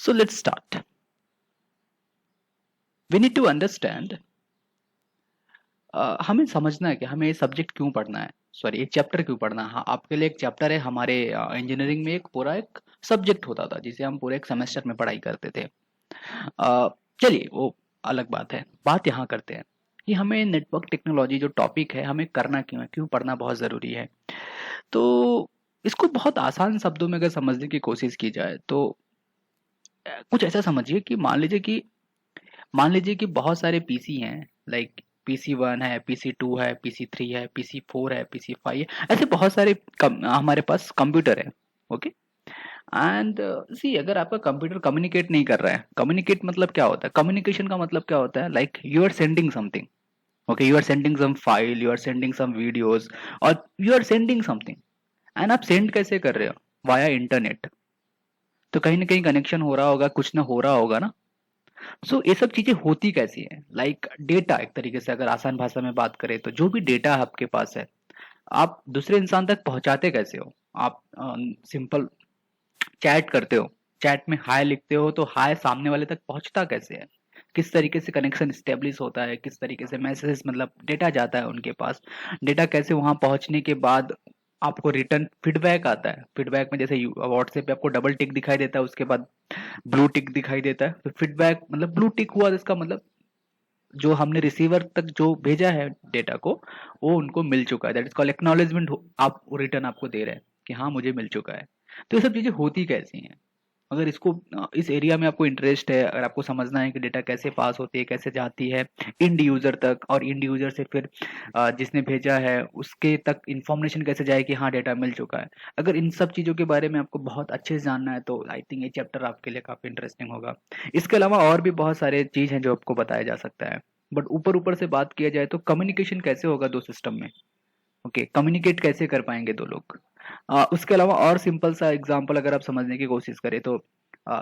So let's start. We need to understand. हमें समझना है कि हमें ये सब्जेक्ट क्यों पढ़ना है, सॉरी एक चैप्टर क्यों पढ़ना है। हाँ, आपके लिए एक चैप्टर है, हमारे इंजीनियरिंग में एक पूरा एक सब्जेक्ट होता था जिसे हम पूरे एक सेमेस्टर में पढ़ाई करते थे। चलिए वो अलग बात है, बात यहाँ करते हैं कि हमें नेटवर्क टेक्नोलॉजी जो टॉपिक है हमें करना क्यों है, क्यों पढ़ना बहुत ज़रूरी है। तो इसको बहुत आसान शब्दों में अगर समझने की कोशिश की जाए तो कुछ ऐसा समझिए कि मान लीजिए कि बहुत सारे पीसी हैं, लाइक PC 1 है, PC 2 है, PC 3 है, PC 4 है, PC 5 है, ऐसे बहुत सारे हमारे पास कंप्यूटर है। ओके। एंड सी, अगर आपका कंप्यूटर कम्युनिकेट नहीं कर रहा है, कम्युनिकेट मतलब क्या होता है, कम्युनिकेशन का मतलब क्या होता है, like you are sending something. Okay, you are sending some file, you are sending some videos, और you are sending something. And आप सेंड कैसे कर रहे हो, वाया इंटरनेट। तो कहीं ना कहीं कनेक्शन हो रहा होगा, कुछ ना हो रहा होगा ना। सो ये सब चीजें होती कैसी है, लाइक डेटा, एक तरीके से अगर आसान भाषा में बात करें तो जो भी डेटा आपके पास है आप दूसरे इंसान तक पहुंचाते कैसे हो। आप सिंपल चैट करते हो, चैट में हाय लिखते हो तो हाय सामने वाले तक पहुंचता कैसे है, किस तरीके से कनेक्शन स्टेब्लिश होता है, किस तरीके से मैसेज मतलब डेटा जाता है उनके पास, डेटा कैसे वहां पहुंचने के बाद आपको रिटर्न फीडबैक आता है। फीडबैक में जैसे व्हाट्सएप पे आपको डबल टिक दिखाई देता है, उसके बाद ब्लू टिक दिखाई देता है। तो फीडबैक मतलब ब्लू टिक हुआ, इसका मतलब जो हमने रिसीवर तक जो भेजा है डेटा को वो उनको मिल चुका है, दैट इज कॉल्ड एक्नॉलेजमेंट। आप रिटर्न आपको दे रहे हैं कि हाँ मुझे मिल चुका है। तो ये सब चीजें होती कैसी हैं, अगर इसको इस एरिया में आपको इंटरेस्ट है, अगर आपको समझना है कि डेटा कैसे पास होती है, कैसे जाती है इंड यूजर तक, और इंड यूजर से फिर जिसने भेजा है उसके तक इंफॉर्मेशन कैसे जाए कि हाँ डेटा मिल चुका है, अगर इन सब चीजों के बारे में आपको बहुत अच्छे से जानना है तो आई थिंक ये चैप्टर आपके लिए काफी इंटरेस्टिंग होगा। इसके अलावा और भी बहुत सारे चीज हैं जो आपको बताया जा सकता है, बट ऊपर ऊपर से बात किया जाए तो कम्युनिकेशन कैसे होगा दो सिस्टम में। ओके, कम्युनिकेट कैसे कर पाएंगे दो लोग। उसके अलावा और सिंपल सा एग्जांपल अगर आप समझने की कोशिश करें तो अ,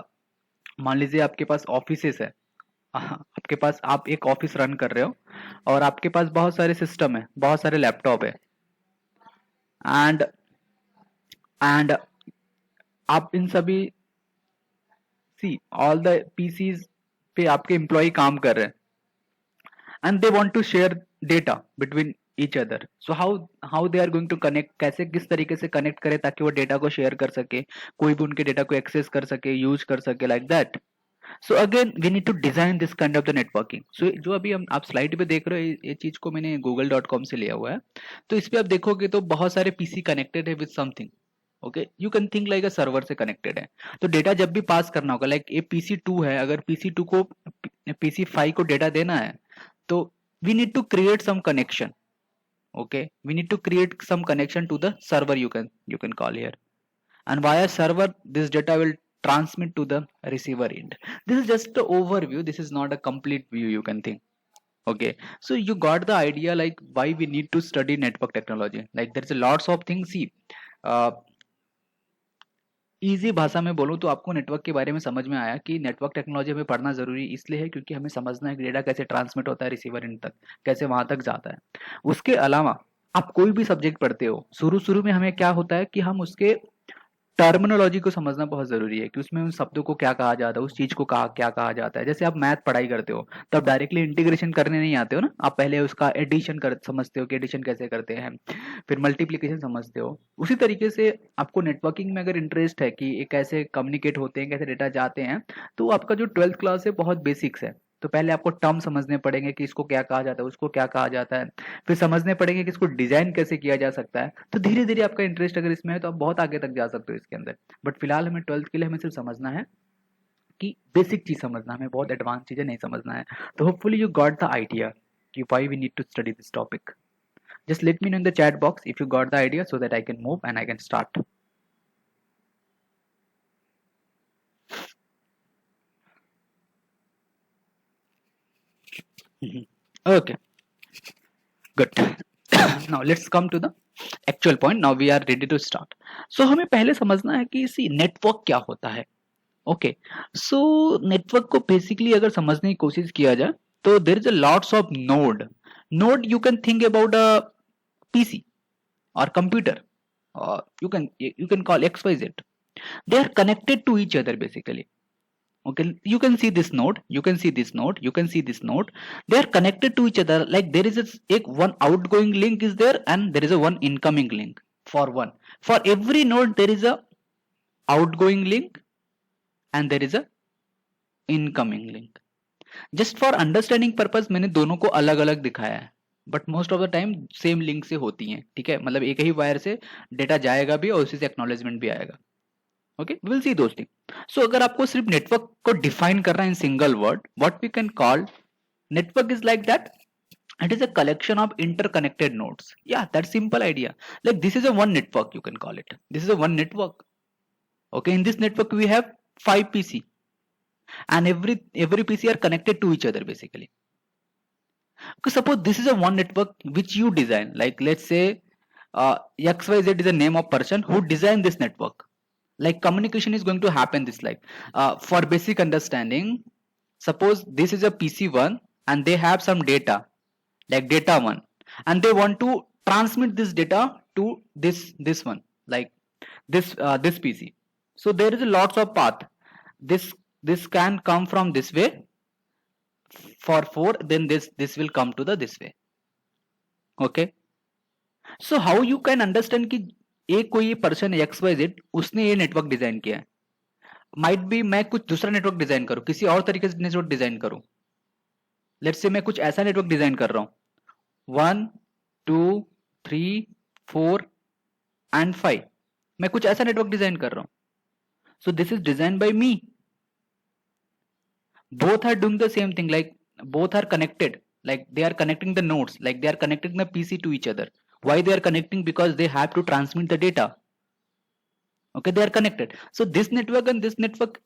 मान लीजिए आपके पास ऑफिसेस है। आपके पास, आप एक ऑफिस रन कर रहे हो और आपके पास बहुत सारे सिस्टम है, बहुत सारे लैपटॉप है, एंड एंड आप इन सभी, सी ऑल द पीसीज पे आपके एम्प्लॉय काम कर रहे हैं and they want to share data between each other. So how they are going to connect, कैसे किस तरीके से कनेक्ट करें ताकि वो डेटा को शेयर कर सके, कोई भी उनके डेटा को एक्सेस कर सके, यूज कर सके, like that. So again we need to design this kind of the networking. So जो अभी हम आप स्लाइड पे देख रहे हो, ये चीज को मैंने google.com से लिया हुआ है। तो इस पे आप देखोगे तो बहुत सारे पीसी कनेक्टेड है with something. Okay, you can think like a server से कनेक्टेड है। तो डेटा जब भी पास करना होगा, लाइक ये PC 2 है, अगर PC 2 को PC 5 को डेटा देना है तो we need to create some connection. Okay, we need to create some connection to the server, you can call here, and via server this data will transmit to the receiver end. This is just the overview, this is not a complete view, you can think. Okay, so you got the idea like why we need to study network technology, like there's a lots of things. See, uh, easy भाषा में बोलूँ तो आपको network के बारे में समझ में आया कि नेटवर्क टेक्नोलॉजी हमें पढ़ना जरूरी इसलिए है क्योंकि हमें समझना है कि डेटा कैसे ट्रांसमिट होता है रिसीवर एंड तक, कैसे वहां तक जाता है। उसके अलावा आप कोई भी सब्जेक्ट पढ़ते हो, शुरू शुरू में हमें क्या होता है कि हम उसके टर्मिनोलॉजी को समझना बहुत जरूरी है कि उसमें उन शब्दों को क्या कहा जाता है, उस चीज को कहा क्या कहा जाता है। जैसे आप मैथ पढ़ाई करते हो तो आप डायरेक्टली इंटीग्रेशन करने नहीं आते हो ना, आप पहले उसका एडिशन कर समझते हो कि एडिशन कैसे करते हैं, फिर मल्टीप्लिकेशन समझते हो। उसी तरीके से आपको नेटवर्किंग में अगर इंटरेस्ट है कि ये कैसे कम्युनिकेट होते हैं, कैसे डेटा जाते हैं, तो आपका जो 12th क्लास है बहुत बेसिक्स है। तो पहले आपको टर्म समझने पड़ेंगे कि इसको क्या कहा जाता है, उसको क्या कहा जाता है, फिर समझने पड़ेंगे कि इसको डिजाइन कैसे किया जा सकता है। तो धीरे धीरे आपका इंटरेस्ट अगर इसमें है तो आप बहुत आगे तक जा सकते हो इसके अंदर। बट फिलहाल हमें 12th के लिए हमें सिर्फ समझना है कि बेसिक चीज समझना है, हमें बहुत एडवांस चीजें नहीं समझना है। तो hopefully you got the idea कि why we need to study this topic. Just let me know in the chat box if you got the idea so that I can move and I can start. Okay, good. Now let's come to the actual point. Now we are ready to start. So हमें पहले समझना है कि इसी network क्या होता है। Okay, सो network को बेसिकली अगर समझने की कोशिश किया जाए तो देर is a lots of node you can think about a PC or computer, or you can call XYZ. They are connected to each other basically. Okay, you can see this node, you can see this node, you can see this node. They are connected to each other. Like there is one outgoing link is there, and there is a one incoming link. For every node there is a outgoing link and there is a incoming link. Just for understanding purpose मैंने दोनों को अलग अलग दिखाया है, but most of the time same link से होती हैं, ठीक है, मतलब एक ही वायर से डेटा जाएगा भी और उसी से एक्नॉलेजमेंट भी आएगा. Okay, will see those thing. So अगर आपको सिर्फ नेटवर्क को डिफाइन करना है in single word, what we can call network is like that. It is a collection of interconnected nodes. Yeah, that's simple idea. Like this is a one network, you can call it. This is a one network. Okay, in this network we have 5 PC, and every PC are connected to each other basically. Because suppose this is a one network which you design. Like let's say XYZ is the name of person who designed this network. Like communication is going to happen this like for basic understanding. Suppose this is a PC1 and they have some data like data 1, and they want to transmit this data to this one, like this PC. So there is a lots of path. This can come from this way for 4, then this will come to the this way. Okay, so how you can understand कि एक कोई person XYZ उसने ये network design किया है. Might be मैं कुछ दूसरा नेटवर्क डिजाइन करूं, किसी और तरीके से नेटवर्क डिजाइन करूं. लेट्स से मैं कुछ ऐसा नेटवर्क डिजाइन कर रहा हूं 1 2 3 4 and 5. मैं कुछ ऐसा नेटवर्क डिजाइन कर रहा हूं. So this is design by me. Both are doing the same thing, like both are connected, like they are connecting the nodes, like they are connecting the PC to each other. Why they are connecting? Because they have to transmit the data. Okay, they are connected. So this network and this network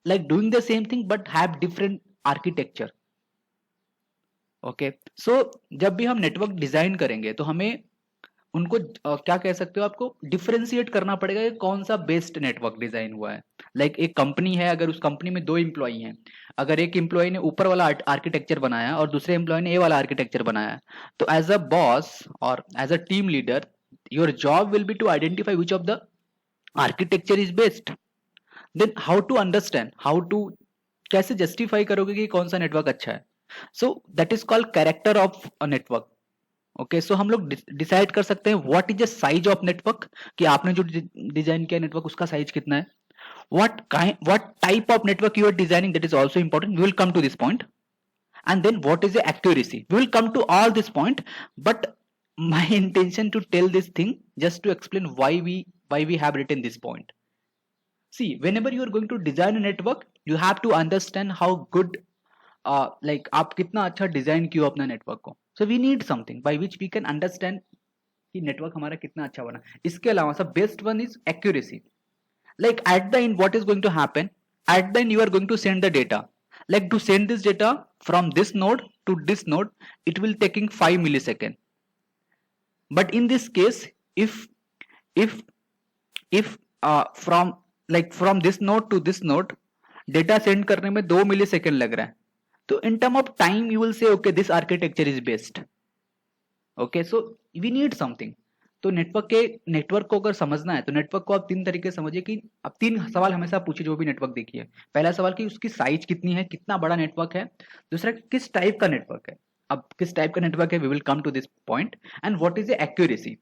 like doing the same thing but have different architecture. Okay, so जब भी हम network design करेंगे तो हमें उनको क्या कह सकते हो, आपको डिफरेंशिएट करना पड़ेगा कि कौन सा बेस्ट नेटवर्क डिजाइन हुआ है. लाइक एक कंपनी है, अगर उस कंपनी में 2 एम्प्लॉई हैं, अगर एक एम्प्लॉय ने ऊपर वाला आर्किटेक्चर बनाया और दूसरे एम्प्लॉय ने ए वाला आर्किटेक्चर बनाया, तो एज अ बॉस और as a team leader your job will be to identify which of the architecture is best. Then how to understand, how to कैसे जस्टिफाई करोगे कि कौन सा नेटवर्क अच्छा है. So that is called character of a network. Okay, so हम लोग decide कर सकते हैं what is the size of network, कि आपने जो डिजाइन किया नेटवर्क उसका साइज कितना है. what type of network you are designing, that is also important. We will come to this point. And then what is the accuracy, we will come to all this point. But my intention to tell this thing just to explain why we have written this point. See, whenever you are going to design a network, you have to understand how good like आप कितना अच्छा design किया अपना network को. So we need something by which we can understand कि network हमारा कितना अच्छा बना. इसके अलावा सब best one is accuracy. Like at the end what is going to happen, at the end you are going to send the data. Like to send this data from this node to this node, it will taking 5 millisecond. But in this case, if from this node to this node data send करने में 2 millisecond लग रहा है, तो in term of time you will say okay this architecture is best. Okay, so we need something. तो network को अगर समझना है तो नेटवर्क को आप 3 तरीके से समझिए. कि आप 3 सवाल हमेशा पूछिए जो भी नेटवर्क देखिए. पहला सवाल कि उसकी साइज कितनी है, कितना बड़ा नेटवर्क है. दूसरा किस टाइप का नेटवर्क है. अब किस टाइप का नेटवर्क है, we will come to this point. And what is the accuracy.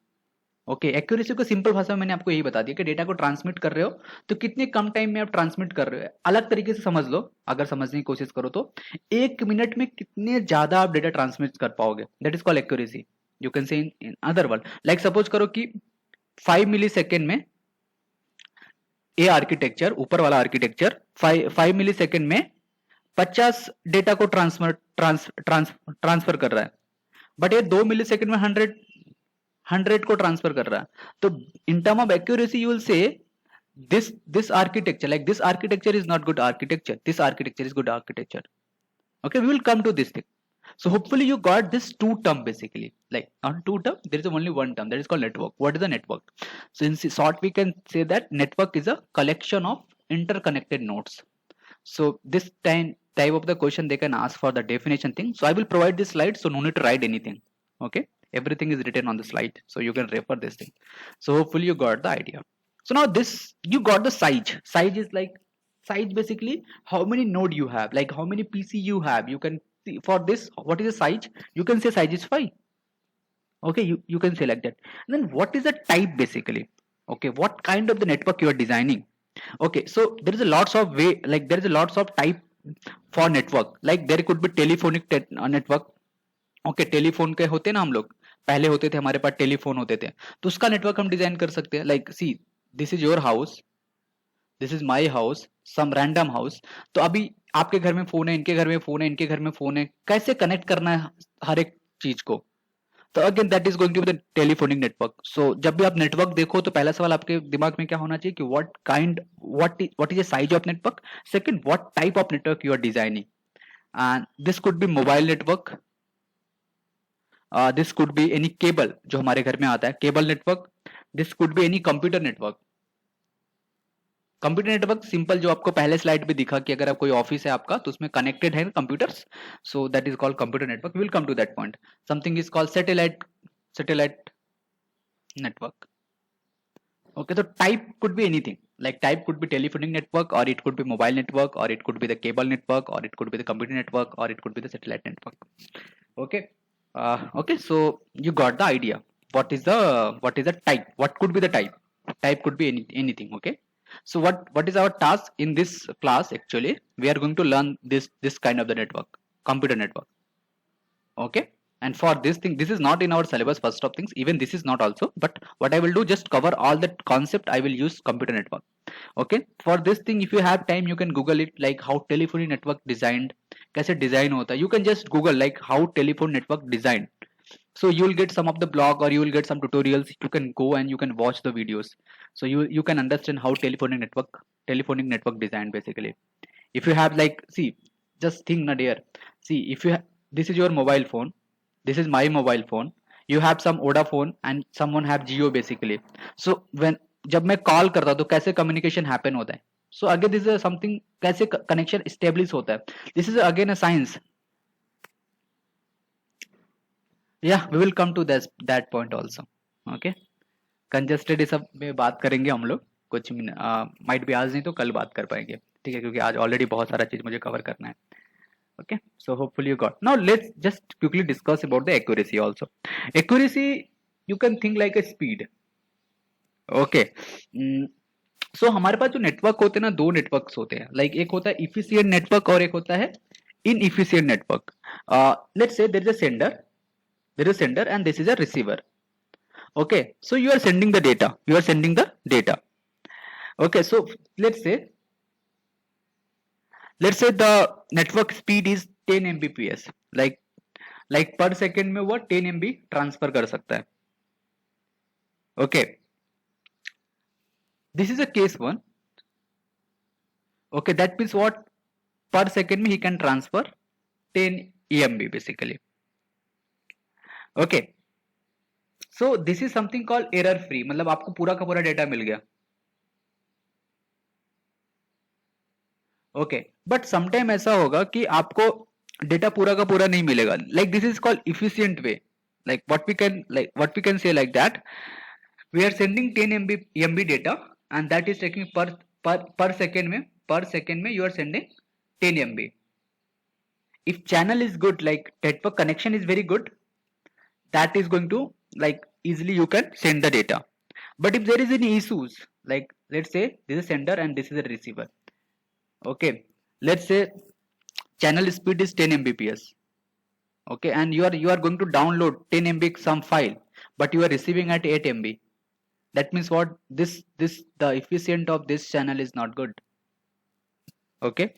Okay, accuracy को सिंपल भाषा में मैंने आपको यही बता दिया कि डेटा को ट्रांसमिट कर रहे हो तो कितने कम टाइम में आप ट्रांसमिट कर रहे हो. अलग तरीके से समझ लो, अगर समझने की कोशिश करो तो 1 मिनट में कितने ज्यादा आप डेटा ट्रांसमिट कर पाओगे, that is called accuracy. You can say in other word, like suppose करो कि 5 मिलीसेकेंड में ए आर्किटेक्चर, ऊपर वाला आर्किटेक्चर 5 मिलीसेकेंड में 50 डेटा को ट्रांसफर कर रहा है, बट ये 2 मिलीसेकेंड में 100 को ट्रांसफर कर रहा है. तो in term of accuracy you will say this architecture, like this architecture is not good architecture, this architecture is good architecture. Okay, we will come to this thing. So hopefully you got this 2 term basically, like on 2 term there is only 1 term, that is called network. What is a network? So in short we can say that network is a collection of interconnected nodes. So this type of the question they can ask for the definition thing. So I will provide this slide, so no need to write anything. Okay, everything is written on the slide, so you can refer this thing. So hopefully you got the idea. So now this, you got the size is like size basically how many node you have, like how many PC you have. You can see for this what is the size, you can say size is 5. Okay, you can say like that. And then what is the type basically? Okay, what kind of the network you are designing? Okay, so there is a lots of way, like there is a lots of type for network. Like there could be telephonic network. Okay, telephone के होते ना, हम लोग पहले होते थे, हमारे पास telephone होते थे, तो उसका नेटवर्क हम डिजाइन कर सकते हैं. Like see, this is your house, this is my house, some random house. तो अभी आपके घर में फोन है, इनके घर में फोन है, इनके घर में फोन है, कैसे कनेक्ट करना है हर एक चीज को. तो again that is going to be the telephonic network. So जब भी आप नेटवर्क देखो तो पहला सवाल आपके दिमाग में क्या होना चाहिए कि what is the size of network. Second, what type of network you are designing. And this could be mobile network, this could be any cable जो हमारे घर में आता है, cable network. This could be any computer network. Computer network simple जो आपको पहले slide पे दिखा कि अगर आप कोई ऑफिस है आपका तो उसमें कनेक्टेड है computers, so that is called computer network. Will come to that point. Something is called satellite network. Okay, so type could be anything. Like type could be telephonic network, or it could be mobile network, or it could be the cable network, or it could be the computer network, or it could be the satellite network. Okay. Okay, so you got the idea. What is the type? What could be the type? Type could be anything. Okay. So what is our task in this class? Actually, we are going to learn this kind of the network, computer network. Okay. And for this thing, this is not in our syllabus first of things, even this is not also, but what I will do, just cover all that concept. I will use computer network. Okay, for this thing if you have time you can google it, like how telephony network designed, कैसे design होता है. You can just google like how telephone network designed, so you will get some of the blog, or you will get some tutorials. You can go and you can watch the videos, so you can understand how telephonic network designed basically. If you have like, see, just think na dear, see, if you this is your mobile phone, this is my mobile phone, you have some Vodafone and someone have Jio basically. So when जब मैं call करता हूँ तो कैसे communication happen होता है. So again this is something, कैसे connection establish होता है. This is again a science. Yeah we will come to that point also. Okay, congested ये सब में बात करेंगे हम लोग कुछ माइट भी, आज नहीं तो कल बात कर पाएंगे. ठीक है, क्योंकि आज ऑलरेडी बहुत सारा चीज मुझे कवर करना है. Okay, so hopefully you got. Now let's just quickly discuss about the accuracy also. Accuracy, you can think like a speed. Okay. So हमारे पास जो नेटवर्क होते हैं ना, दो नेटवर्क्स होते हैं. लाइक एक होता है इफिशिएंट नेटवर्क और एक होता है inefficient network. Let's say there is a sender and this is a receiver. Okay, so you are sending the data. Okay, so let's say the network speed is 10 mbps. like per second में वो 10 MB transfer कर सकता है. Okay, this is a case one. Okay, that means what, per second में he can transfer 10 EMB basically. Okay, so this is something called error free. मतलब आपको पूरा का पूरा डेटा मिल गया. ओके, बट समटाइम ऐसा होगा कि आपको डेटा पूरा का पूरा नहीं मिलेगा. Like this is called efficient way. like what we can say like that, we are sending 10 MB data and that is taking per second में you are sending 10 MB. if channel is good, like network connection is very good, that is going to, like, easily you can send the data. But if there is any issues, like let's say this is sender and this is a receiver. Okay, let's say channel speed is 10 mbps. Okay, and you are going to download 10 MB some file, but you are receiving at 8 MB. That means what, the efficient of this channel is not good. Okay,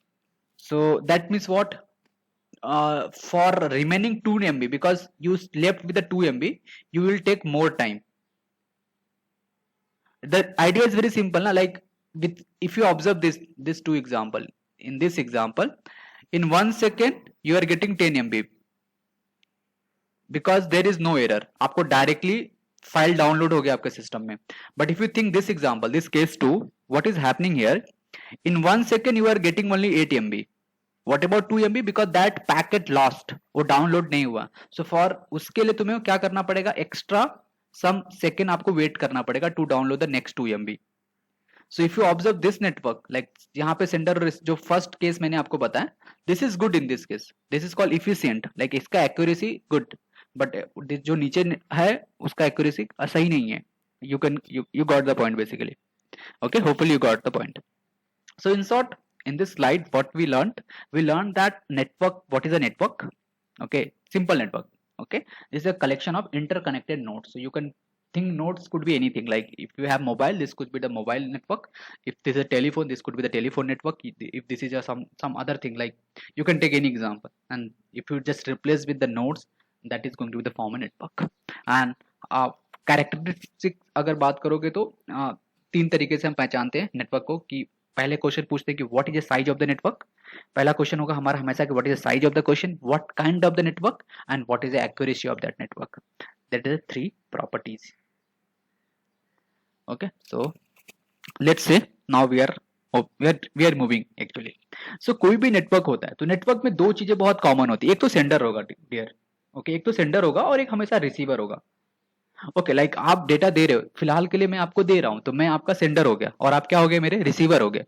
so that means what, for remaining 2 MB, because you left with the 2 MB, you will take more time. The idea is very simple na? Like if you observe this two example, in this example, in 1 second you are getting 10 MB because there is no error. आपको directly file download हो गया आपके system में. But if you think this example, this case 2, what is happening here, in 1 second you are getting only 8 MB. What about 2 MB? because that packet lost, वो download नहीं हुआ. So for उसके लिए तुम्हें क्या करना पड़ेगा, extra some second आपको wait करना पड़ेगा to download the next 2 MB. So if you observe this network, like यहाँ पे सेंडर जो फर्स्ट केस मैंने आपको बताया, this is good in this case, this is called efficient, like इसका एक्यूरेसी गुड, बट जो नीचे है उसका एक्यूरेसी सही नहीं है. You can you got the point basically. Okay, hopefully you got the point. So in short, in this slide what we learned that network, what is a network? Okay, simple network. Okay, this is a collection of interconnected nodes. So you can think nodes could be anything, like if you have mobile, this could be the mobile network. If this is a telephone, this could be the telephone network. If this is a some other thing, like you can take any example, and if you just replace with the nodes, that is going to be the form a network. And characteristic अगर बात करोगे तो तीन तरीके से हम पहचानते हैं नेटवर्क को. कि पहले क्वेश्चन पूछते हैं कि what is the size of the network. पहला क्वेश्चन होगा हमारा हमेशा कि what is the size of the question, what kind of the network, and what is the accuracy of that network. That is three properties. Okay, so let's say now we are moving actually. So कोई भी network होता है तो network में दो चीजें बहुत common होती है. एक तो सेंडर होगा डियर. ओके, एक तो सेंडर होगा और एक हमेशा रिसीवर होगा. ओके, लाइक आप डेटा दे रहे हो, फिलहाल के लिए मैं आपको दे रहा हूं, तो मैं आपका सेंडर हो गया और आप क्या हो गए, मेरे रिसीवर हो गए.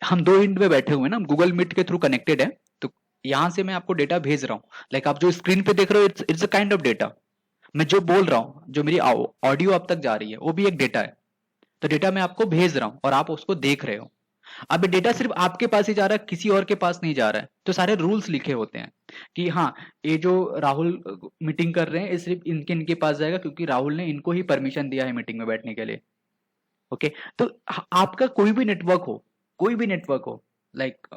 हम दो एंड में बैठे हुए ना, हम गूगल मीट के थ्रू कनेक्टेड है, तो यहां से मैं आपको डेटा भेज रहा हूँ. लाइक आप जो स्क्रीन पे देख रहे हो, it's a kind of data. मैं जो बोल रहा हूँ, जो मेरी ऑडियो अब तक जा रही है, वो भी एक डेटा है. तो डेटा मैं आपको भेज रहा हूँ और आप उसको देख रहे हो. अब ये डेटा सिर्फ आपके पास ही जा रहा है, किसी और के पास नहीं जा रहा है. तो सारे रूल्स लिखे होते हैं कि हाँ, ये जो राहुल मीटिंग कर रहे हैं, ये सिर्फ इनके पास जाएगा क्योंकि राहुल ने इनको ही परमिशन दिया है मीटिंग में बैठने के लिए. ओके, तो आपका कोई भी नेटवर्क हो, लाइक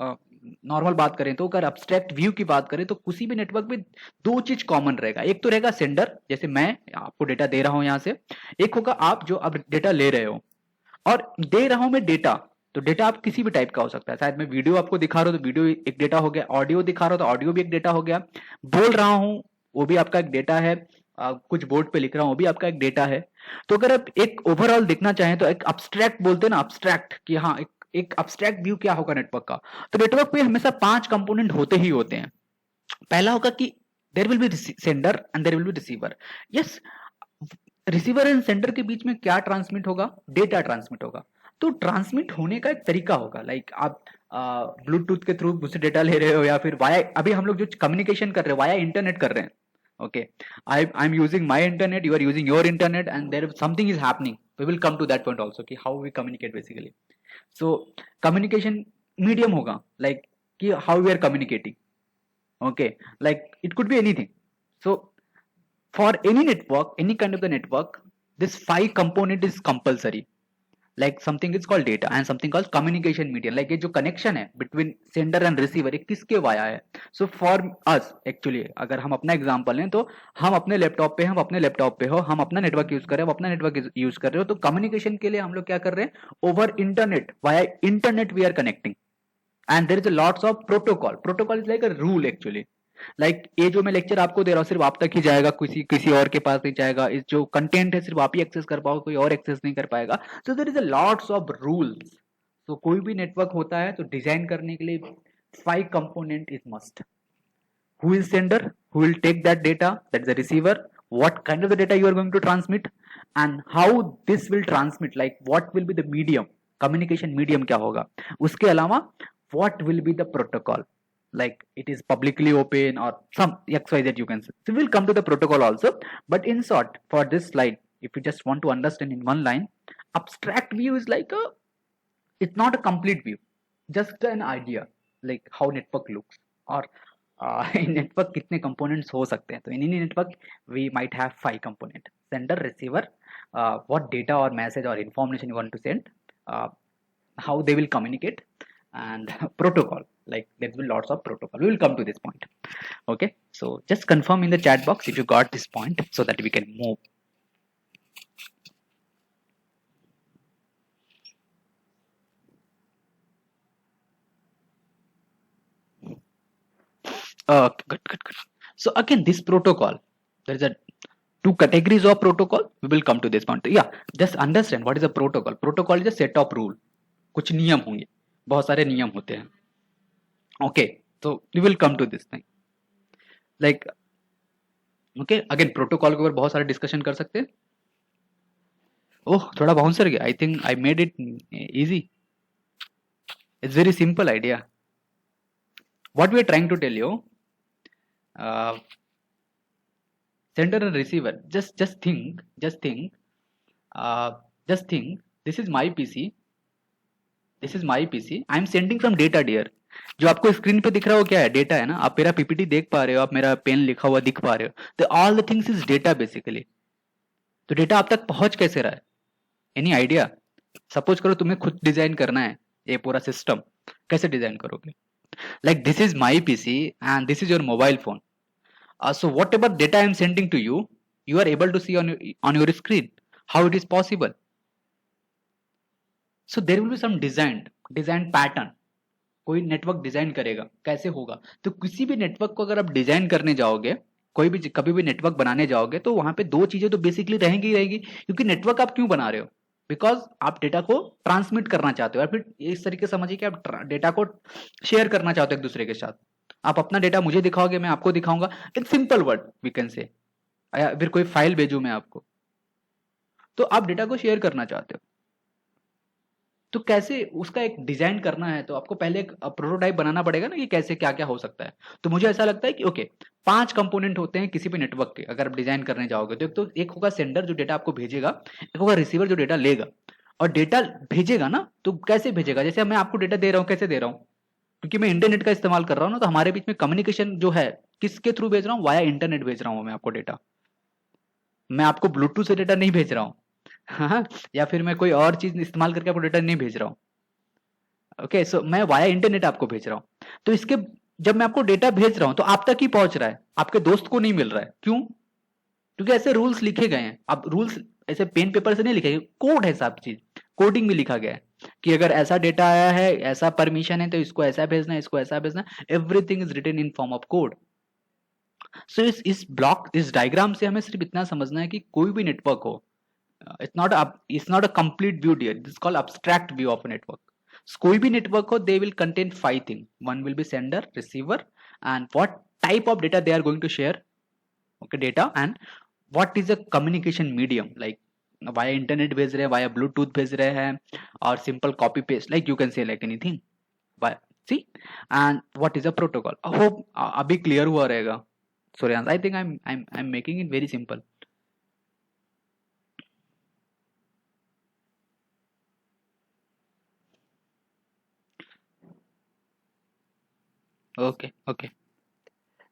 नॉर्मल बात करें तो, अगर अब्स्ट्रैक्ट व्यू की बात करें तो किसी भी नेटवर्क में दो चीज कॉमन रहेगा. एक तो रहेगा सेंडर, जैसे मैं आपको डेटा दे रहा हूं यहां से. एक होगा आप जो अब डेटा ले रहे हो, और दे रहा हूं मैं डेटा. तो डेटा आप किसी भी टाइप का हो सकता है. शायद मैं वीडियो आपको दिखा रहा हूं तो वीडियो एक डेटा हो गया, ऑडियो दिखा रहा हूं तो ऑडियो भी एक डेटा हो गया, बोल रहा हूं वो भी आपका एक डेटा है, कुछ बोर्ड पे लिख रहा हूं वो भी आपका एक डेटा है. तो अगर आप एक ओवरऑल देखना चाहें तो एक अब्स्ट्रैक्ट बोलते हैं ना, अब्स्ट्रैक्ट, कि हाँ एक अब्स्ट्रैक्ट व्यू क्या होगा नेटवर्क का. तो नेटवर्क पे हमेशा 5 कंपोनेंट होते ही होते हैं. पहला होगा कि there will be sender and there will be receiver. Yes, receiver and sender के बीच में क्या ट्रांसमिट होगा, डेटा ट्रांसमिट होगा. तो ट्रांसमिट होने का एक तरीका होगा, लाइक आप ब्लूटूथ के थ्रू मुझसे डेटा ले रहे हो, या फिर वाया, अभी हम लोग जो कम्युनिकेशन कर रहे हैं वाया इंटरनेट कर रहे हैं. Okay, I am using my internet, you are using your internet, and there something is happening. We will come to that point also कि how we communicate basically. So communication medium होगा, like कि how we are communicating. Okay, like it could be anything. So for any network, any kind of the network, this 5 component is compulsory. Like something is called data and something called communication medium. Like ये जो connection है between sender and receiver, ये किसके via है. So for us actually, अगर हम अपना example लें तो हम अपने लैपटॉप पे हो, हम अपना नेटवर्क यूज कर रहे हो, अपना नेटवर्क यूज कर रहे हो, तो कम्युनिकेशन के लिए हम लोग क्या कर रहे हैं, over internet, via internet we are connecting. And there is a lots of protocol is like a rule actually. Like ये जो मैं लेक्चर आपको दे रहा हूँ सिर्फ आप तक ही जाएगा, किसी और के पास नहीं जाएगा. इस जो कंटेंट है सिर्फ आप ही एक्सेस कर पाओगे, कोई और एक्सेस नहीं कर पाएगा. So there is a lots of rules. तो कोई भी नेटवर्क होता है तो डिजाइन करने के लिए 5 component is must. who is sender, who will take that data, that is the receiver, what kind of the data you are going to transmit, and how this will transmit, like what will be the medium, communication medium क्या होगा. उसके अलावा what will be the protocol, like it is publicly open or some xyz you can say. So we'll come to the protocol also, but in short for this slide, if you just want to understand in one line, abstract view is like a, it's not a complete view, just an idea like how network looks, or in network कितने components हो सकते हैं. तो in any network we might have 5 component: sender, receiver, what data or message or information you want to send, how they will communicate, and protocol, like there will be lots of protocol. We will come to this point. Okay, so just confirm in the chat box if you got this point so that we can move. Good. So again, this protocol, there is a 2 categories of protocol. We will come to this point. Yeah, just understand what is a protocol. Protocol is a set of rule. कुछ नियम होंगे, बहुत सारे नियम होते हैं. Okay, तो we will come to this thing, like okay. Again protocol के ऊपर बहुत सारे डिस्कशन कर सकते हैं. ओह, थोड़ा बाउंसर गया. I think I made it easy. It's very simple idea. What we are trying to tell you, uh, sender and receiver. Uh, just think. This is my PC. This is my PC. I am sending from data dear. जो आपको screen पे दिख रहा हो क्या है? Data है ना. आप मेरा पीपीटी देख पा रहे हो, आप मेरा पेन लिखा हुआ दिख पा रहे हो. तो all the things is data basically. तो डेटा आप तक पहुंच कैसे रहा है? Any idea? सपोज करो तुम्हें खुद डिजाइन करना है ये पूरा सिस्टम. कैसे डिजाइन करोगे? Like this is my PC and this is your mobile phone. So whatever data I am sending to you, you are able to see on your screen. How it is possible? So there will be some design pattern. कोई network design करेगा, कैसे होगा? तो किसी भी network को अगर आप डिजाइन करने जाओगे, कोई भी कभी भी नेटवर्क बनाने जाओगे, तो वहां पे दो चीजें तो बेसिकली रहेंगी ही रहेगी. क्योंकि नेटवर्क आप क्यों बना रहे हो? बिकॉज आप डेटा को ट्रांसमिट करना चाहते हो, या फिर इस तरीके से समझिए कि आप डेटा को शेयर करना चाहते हो एक दूसरे के साथ. आप अपना डेटा मुझे दिखाओगे, मैं आपको दिखाऊंगा. एक simple word we can say. फिर कोई फाइल भेजू मैं आपको, तो आप डेटा को शेयर करना चाहते हो. तो कैसे उसका एक डिजाइन करना है, तो आपको पहले एक प्रोटोटाइप बनाना पड़ेगा ना कि कैसे क्या क्या हो सकता है. तो मुझे ऐसा लगता है कि ओके, 5 कंपोनेंट होते हैं किसी भी नेटवर्क के अगर आप डिजाइन करने जाओगे. तो एक होगा सेंडर जो डेटा आपको भेजेगा, एक होगा रिसीवर जो डेटा लेगा. और डेटा भेजेगा ना, तो कैसे भेजेगा? जैसे मैं आपको डेटा दे रहा हूँ, कैसे दे रहा हूँ? क्योंकि मैं इंटरनेट का इस्तेमाल कर रहा हूँ ना, तो हमारे बीच में कम्युनिकेशन जो है किसके थ्रू भेज रहा हूँ? वाया इंटरनेट भेज रहा हूँ मैं आपको डेटा. मैं आपको ब्लूटूथ से डेटा नहीं भेज रहा हूँ. हाँ, या फिर मैं कोई और चीज इस्तेमाल करके आपको डेटा नहीं भेज रहा हूँ. ओके, सो मैं वाया इंटरनेट आपको भेज रहा हूँ. तो इसके जब मैं आपको डेटा भेज रहा हूँ तो आप तक ही पहुंच रहा है, आपके दोस्त को नहीं मिल रहा है. क्यों? क्योंकि ऐसे रूल्स लिखे गए हैं. अब रूल्स ऐसे पेन पेपर से नहीं लिखे गए, कोड है, सब चीज कोडिंग में लिखा गया है कि अगर ऐसा डेटा आया है, ऐसा परमिशन है, तो इसको ऐसा भेजना है, इसको ऐसा भेजना. Everything is written in form of code. So इस डायग्राम से हमें सिर्फ इतना समझना है कि कोई भी नेटवर्क हो, it's not a complete view dear. This is called abstract view of a network. So, कोई भी नेटवर्क हो, they will contain 5 things. One will be sender, receiver, and what type of data they are going to share. Okay, data, and what is a communication medium, like via internet भेज रहे हैं, via bluetooth भेज रहे हैं, और simple copy paste, like you can say like anything. But see, and what is a protocol? I hope अभी clear हुआ रहेगा. Suryansh, I think I'm making it very simple. Okay.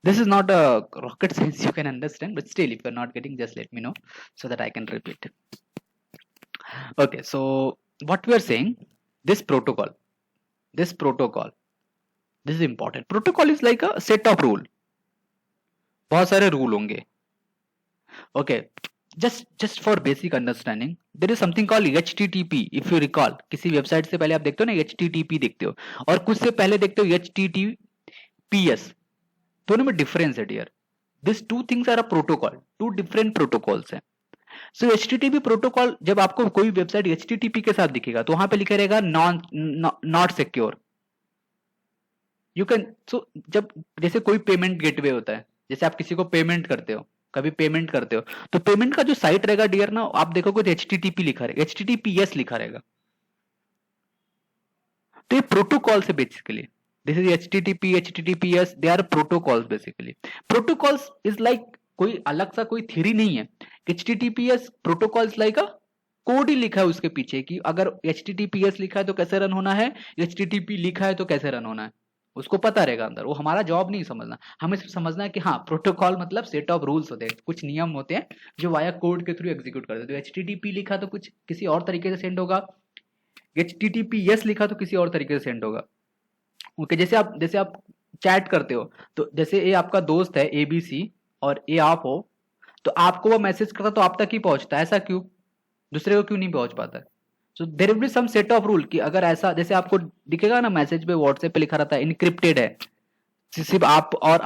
This is not a rocket science, you can understand, but still, if you're not getting, just let me know so that I can repeat. Okay, so what we are saying, this protocol, this is important. Protocol is like a set of rule. बहुत सारे rule होंगे. Okay, just for basic understanding, there is something called HTTP. If you recall, किसी website से पहले आप देखते हो ना HTTP देखते हो, और कुछ से पहले देखते हो HTTPS. दोनों में डिफरेंस है dear. This two things are a protocol, two different protocols हैं. सो HTTP प्रोटोकॉल, जब आपको कोई वेबसाइट HTTP के साथ दिखेगा तो वहां पे लिखा रहेगा नॉट सिक्योर. यू कैन, सो जब जैसे कोई पेमेंट गेटवे होता है, जैसे आप किसी को पेमेंट करते हो, कभी पेमेंट करते हो, तो पेमेंट का जो साइट रहेगा डियर ना, आप देखोगे तो HTTP लिखा रहेगा, HTTPS लिखा रहेगा. तो ये प्रोटोकॉल से basically, this is HTTP, HTTPS, they are protocols basically. Protocols is like कोई अलग सा कोई थ्योरी नहीं है. HTTPS protocols like a code ही लिखा है उसके पीछे कि अगर HTTPS लिखा है तो कैसे रन होना है, HTTP लिखा है तो कैसे रन होना है, उसको पता रहेगा अंदर. वो हमारा जॉब नहीं समझना, हमें सिर्फ समझना है कि हाँ, प्रोटोकॉल मतलब सेट ऑफ रूल्स होते हैं, कुछ नियम होते हैं जो वाया कोड के थ्रू एग्जीक्यूट करते हैं. तो HTTP लिखा तो कुछ किसी और तरीके से सेंड होगा, HTTPS लिखा तो किसी और तरीके से सेंड होगा. ओके, जैसे आप चैट करते हो, तो जैसे ये आपका दोस्त है ABC और ये आप हो, तो आपको वो मैसेज करता तो आप तक ही पहुंचता है. ऐसा क्यों? दूसरे को क्यों नहीं पहुंच पाता है? So there will be some set of rule कि अगर ऐसा, जैसे आपको दिखेगा ना मैसेज पे व्हाट्सएप पे लिखा रहता है इनक्रिप्टेड है, सिर्फ आप और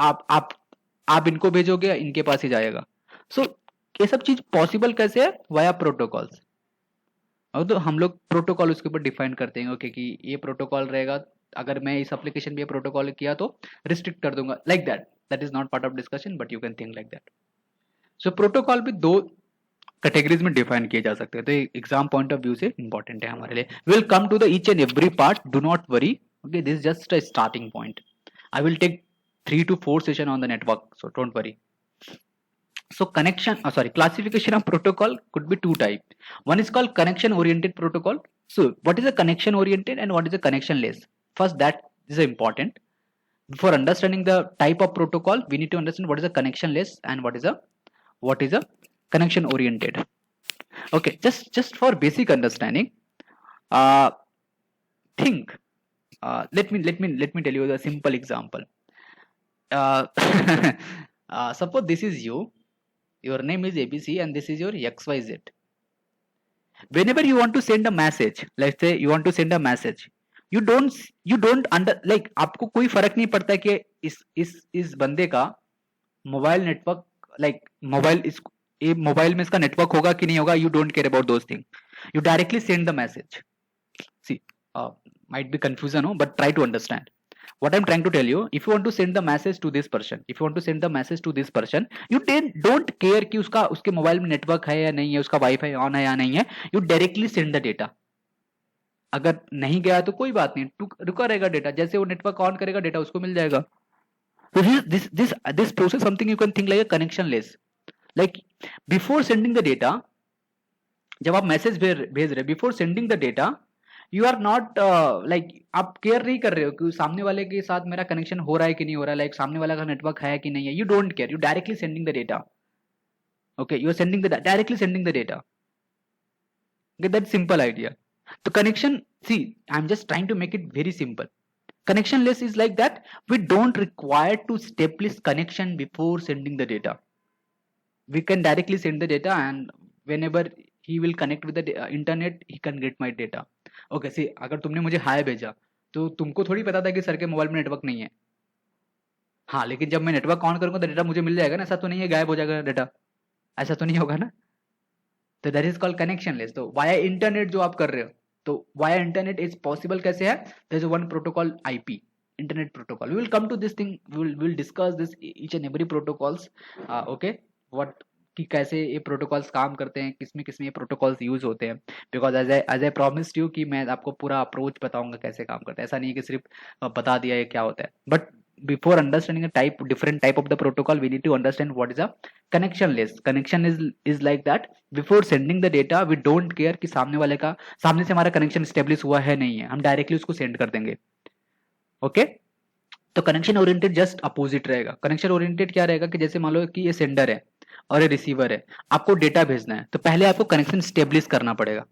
आप इनको भेजोगे, इनके पास ही जाएगा. सो ये सब चीज पॉसिबल कैसे है? Via protocols. और तो हम लोग प्रोटोकॉल उसके ऊपर डिफाइन करते हैं. ओके, कि ये प्रोटोकॉल रहेगा, अगर मैं इस एप्लीकेशन पे प्रोटोकॉल किया तो रिस्ट्रिक्ट कर दूंगा, like that is not part of discussion, but you can think like that. So protocol भी दो कैटेगरीज में डिफाइन किए जा सकते हैं, तो एग्जाम पॉइंट ऑफ व्यू से इंपॉर्टेंट है हमारे लिए. Will come to the each and every part, do not worry. Okay, this is just a starting point. I will take 3 to 4 session on the network, so don't worry. So classification of protocol could be two type. One is called connection oriented protocol. So what is a connection oriented and what is a connectionless? First, that is important. Before understanding the type of protocol, we need to understand what is a connectionless and what is a connection oriented. Okay, just for basic understanding, uh, think. Let me tell you a simple example. Uh, suppose this is you. Your name is ABC and this is your XYZ. Whenever you want to send a message, let's say you want to send a message, you don't under like आपको कोई फर्क नहीं पड़ता कि इस बंदे का mobile network like mobile इस ये मोबाइल में इसका नेटवर्क होगा कि नहीं होगा. You don't care about those thing. You directly send the message. See, might be confusion, no? But try to understand. What I'm trying to tell you, if you want to send the message to this person, you don't care कि उसके mobile में network है या नहीं है, उसका wifi on है या नहीं है. You directly send the data. अगर नहीं गया तो कोई बात नहीं, रुका रहेगा डेटा. जैसे वो नेटवर्क ऑन करेगा, डेटा उसको मिल जाएगा. So this process something you can think like a connectionless. Like before sending the data, जब आप मैसेज भेज रहे before sending the data, you are not like आप केयर नहीं कर रहे हो कि सामने वाले के साथ मेरा कनेक्शन हो रहा है कि नहीं हो रहा है, लाइक सामने वाला का नेटवर्क है कि नहीं है. You don't care, you directly sending the data. Okay, you are sending the directly sending the data. Get that simple idea. तो connection, see I am just trying to make it very simple. Connectionless is like that. We don't require to establish connection before sending the data. We can directly send the data and whenever he will connect with the internet, he can get my data. Okay, see, अगर तुमने मुझे हाय भेजा तो तुमको थोड़ी पता था कि सर के मोबाइल में नेटवर्क नहीं है. हाँ, लेकिन जब मैं नेटवर्क ऑन करूंगा तो डेटा मुझे मिल जाएगा ना. ऐसा तो नहीं है गायब हो जाएगा डेटा, ऐसा तो नहीं होगा ना. तो दैट इज कॉल्ड कनेक्शनलेस. तो वाया इंटरनेट जो आप कर रहे हो, तो वाया इंटरनेट इज पॉसिबल कैसे है? There is one protocol IP, internet protocol. We will come to this thing, we will discuss this each and every protocols. Okay, what कि कैसे ये प्रोटोकॉल्स काम करते हैं, किसमें किसमें ये प्रोटोकॉल्स यूज होते हैं. Because as I promised you कि मैं आपको पूरा अप्रोच बताऊंगा कैसे काम करता है. ऐसा नहीं कि सिर्फ बता दिया ये क्या होता है. But before understanding a different type of the protocol, we need to understand what is a connectionless. Connection is like that. Before sending the data, we don't care कि सामने से हमारा कनेक्शन स्टेब्लिश हुआ है नहीं है, हम डायरेक्टली उसको सेंड कर देंगे. ओके, तो कनेक्शन ओरिएंटेड जस्ट अपोजिट रहेगा. कनेक्शन ओरिएंटेड क्या रहेगा कि जैसे मान लो कि ये सेंडर है और ये रिसीवर है, आपको डेटा भेजना है, तो पहले आपको कनेक्शन स्टेब्लिश करना पड़ेगा.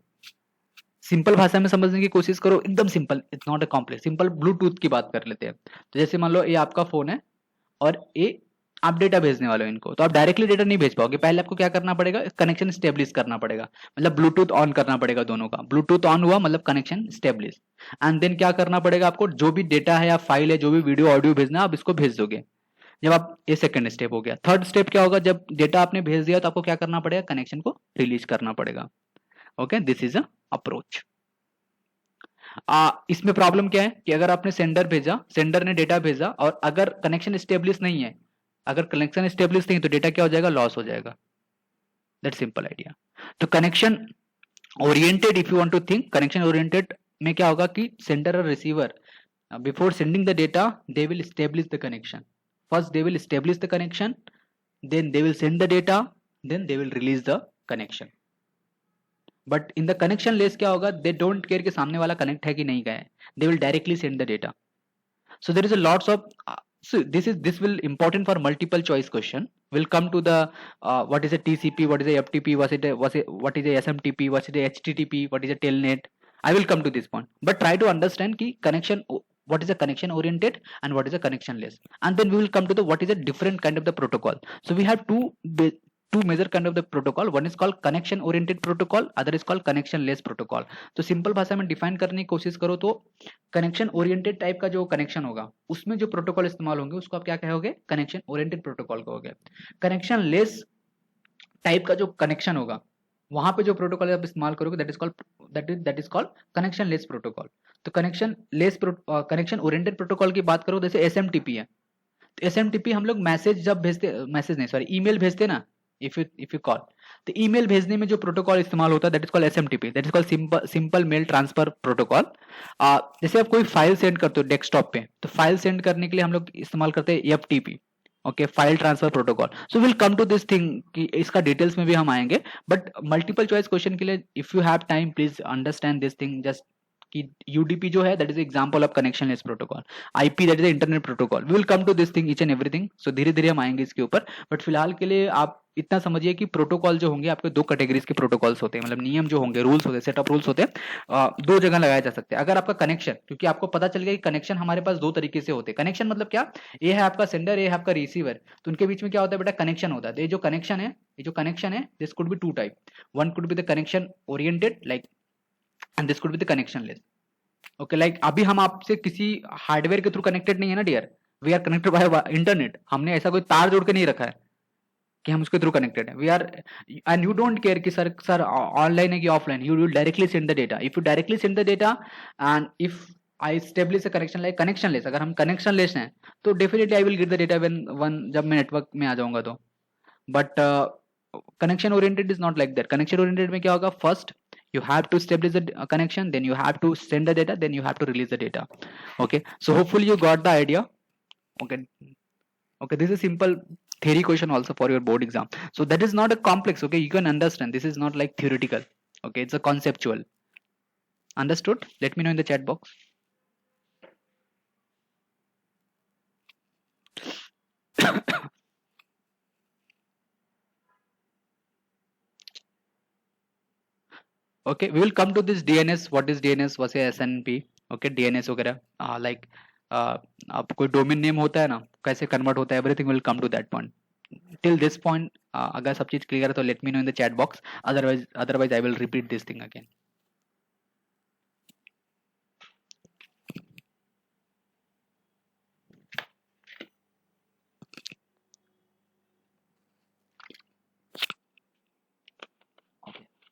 सिंपल भाषा में समझने की कोशिश करो, एकदम simple, it's not a complex. Simple Bluetooth की बात कर लेते हैं. तो जैसे मान लो ये आपका फोन है और ये आप डेटा भेजने वाले हो इनको, तो आप डायरेक्टली डेटा नहीं भेज पाओगे. पहले आपको क्या करना पड़ेगा? कनेक्शन स्टेब्लिश करना पड़ेगा, मतलब ब्लूटूथ ऑन करना पड़ेगा दोनों का. ब्लूटूथ ऑन हुआ मतलब कनेक्शन स्टेब्लिश. एंड देन क्या करना पड़ेगा आपको? जो भी डेटा है या फाइल है, जो भी वीडियो ऑडियो भेजना है, आप इसको भेज दोगे. जब आप, ये सेकंड स्टेप हो गया. थर्ड स्टेप क्या होगा? जब डेटा आपने भेज दिया तो आपको क्या करना पड़ेगा? कनेक्शन को रिलीज करना पड़ेगा. Okay, this is a approach. इसमें प्रॉब्लम क्या है कि अगर आपने सेंडर ने डेटा भेजा और अगर कनेक्शन स्टेब्लिश नहीं है, तो डेटा क्या हो जाएगा? लॉस हो जाएगा. That simple idea. तो connection oriented, if you want to think connection oriented में क्या होगा कि सेंडर और receiver before sending the data they will establish the connection. First they will establish the connection, then they will send the data, then they will release the connection. But in the connectionless क्या होगा? They don't care कि सामने वाला connect है कि नहीं गए, they will directly send the data. So there is a lots of this will important for multiple choice question. We'll come to the what is a TCP, what is a FTP, what is a SMTP, what is a HTTP, what is a telnet. I will come to this point, but try to understand ki connection, what is a connection oriented and what is a connection less, and then we will come to the what is a different kind of the protocol. So we have two major kind of the protocol. One is called connection oriented protocol, other is called connection less protocol. तो simple भाषा में define करने की कोशिश करो तो connection oriented type का जो कनेक्शन होगा उसमें जो प्रोटोकॉल इस्तेमाल होंगे उसको आप क्या कहोगे? कनेक्शन ओरिएंटेड प्रोटोकॉल कहोगे. कनेक्शन लेस टाइप का जो कनेक्शन होगा वहां पे जो प्रोटोकॉल आप इस्तेमाल करोगे that is called connection less protocol. तो कनेक्शन ओरिएंटेड प्रोटोकॉल की बात करो, जैसे एसएमटीपी है. तो एसएमटीपी हम लोग मैसेज जब भेजते, मैसेज नहीं सॉरी ईमेल भेजते ना, if you call, तो ईमेल भेजने में जो प्रोटोकॉल इस्तेमाल होता है that is called SMTP, that is called simple mail transfer protocol. जैसे आप कोई फाइल सेंड करते हो डेस्कटॉप पे, तो फाइल सेंड करने के लिए हम लोग इस्तेमाल करते हैं FTP, okay, file transfer protocol. So will come to this thing कि इसका डिटेल्स में भी हम आएंगे, बट मल्टीपल चॉइस क्वेश्चन के लिए if you have time please understand this thing just कि यूडीपी जो है that is example of connectionless protocol, IP that is internet protocol. We will come to this thing each and everything, so धीरे धीरे हम आएंगे इसके ऊपर, but फिलहाल के लिए आप इतना समझिए कि प्रोटोकॉल जो होंगे आपके दो कैटेगरीज के प्रोटोकॉल्स होते हैं, मतलब नियम जो होंगे, रूल्स होते हैं, सेट ऑफ रूल्स होते हैं, दो जगह लगाए जा सकते हैं। अगर आपका कनेक्शन, क्योंकि आपको पता चल गया कि कनेक्शन हमारे पास दो तरीके से होते हैं। कनेक्शन मतलब क्या, ये है आपका सेंडर, ये है आपका रिसीवर, तो उनके बीच में क्या होता है बेटा, कनेक्शन होता है। तो ये जो कनेक्शन है this could be two type, one could be the connection oriented like, and this could be the connectionless, okay. Like अभी हम आपसे किसी हार्डवेयर के थ्रू कनेक्टेड नहीं है ना dear, we are connected by internet. हमने ऐसा कोई तार जोड़ के नहीं रखा है कि हम उसके थ्रू कनेक्टेड है, we are, and you don't care कि सर ऑनलाइन है कि offline, you will directly send the data. If you directly send the data and if I establish a connection like connectionless, अगर हम connectionless हैं तो definitely I will get the data when one जब मैं network में आ जाऊंगा तो। But connection oriented is not like that. Connection oriented में क्या होगा, first you have to establish the connection, then you have to send the data, then you have to release the data, okay। So hopefully you got the idea, okay, okay, this is simple theory question also for your board exam, so that is not a complex, okay, you can understand, this is not like theoretical, okay, it's a conceptual, understood? Let me know in the chat box. okay, we will come to this DNS, what is DNS versus SNP, okay, DNS वगैरह like आप कोई domain name होता है ना, कैसे convert होता है, everything will come to that point. Till this point अगर सब चीज क्लियर है तो let me know in the chat box, otherwise I will repeat this thing again.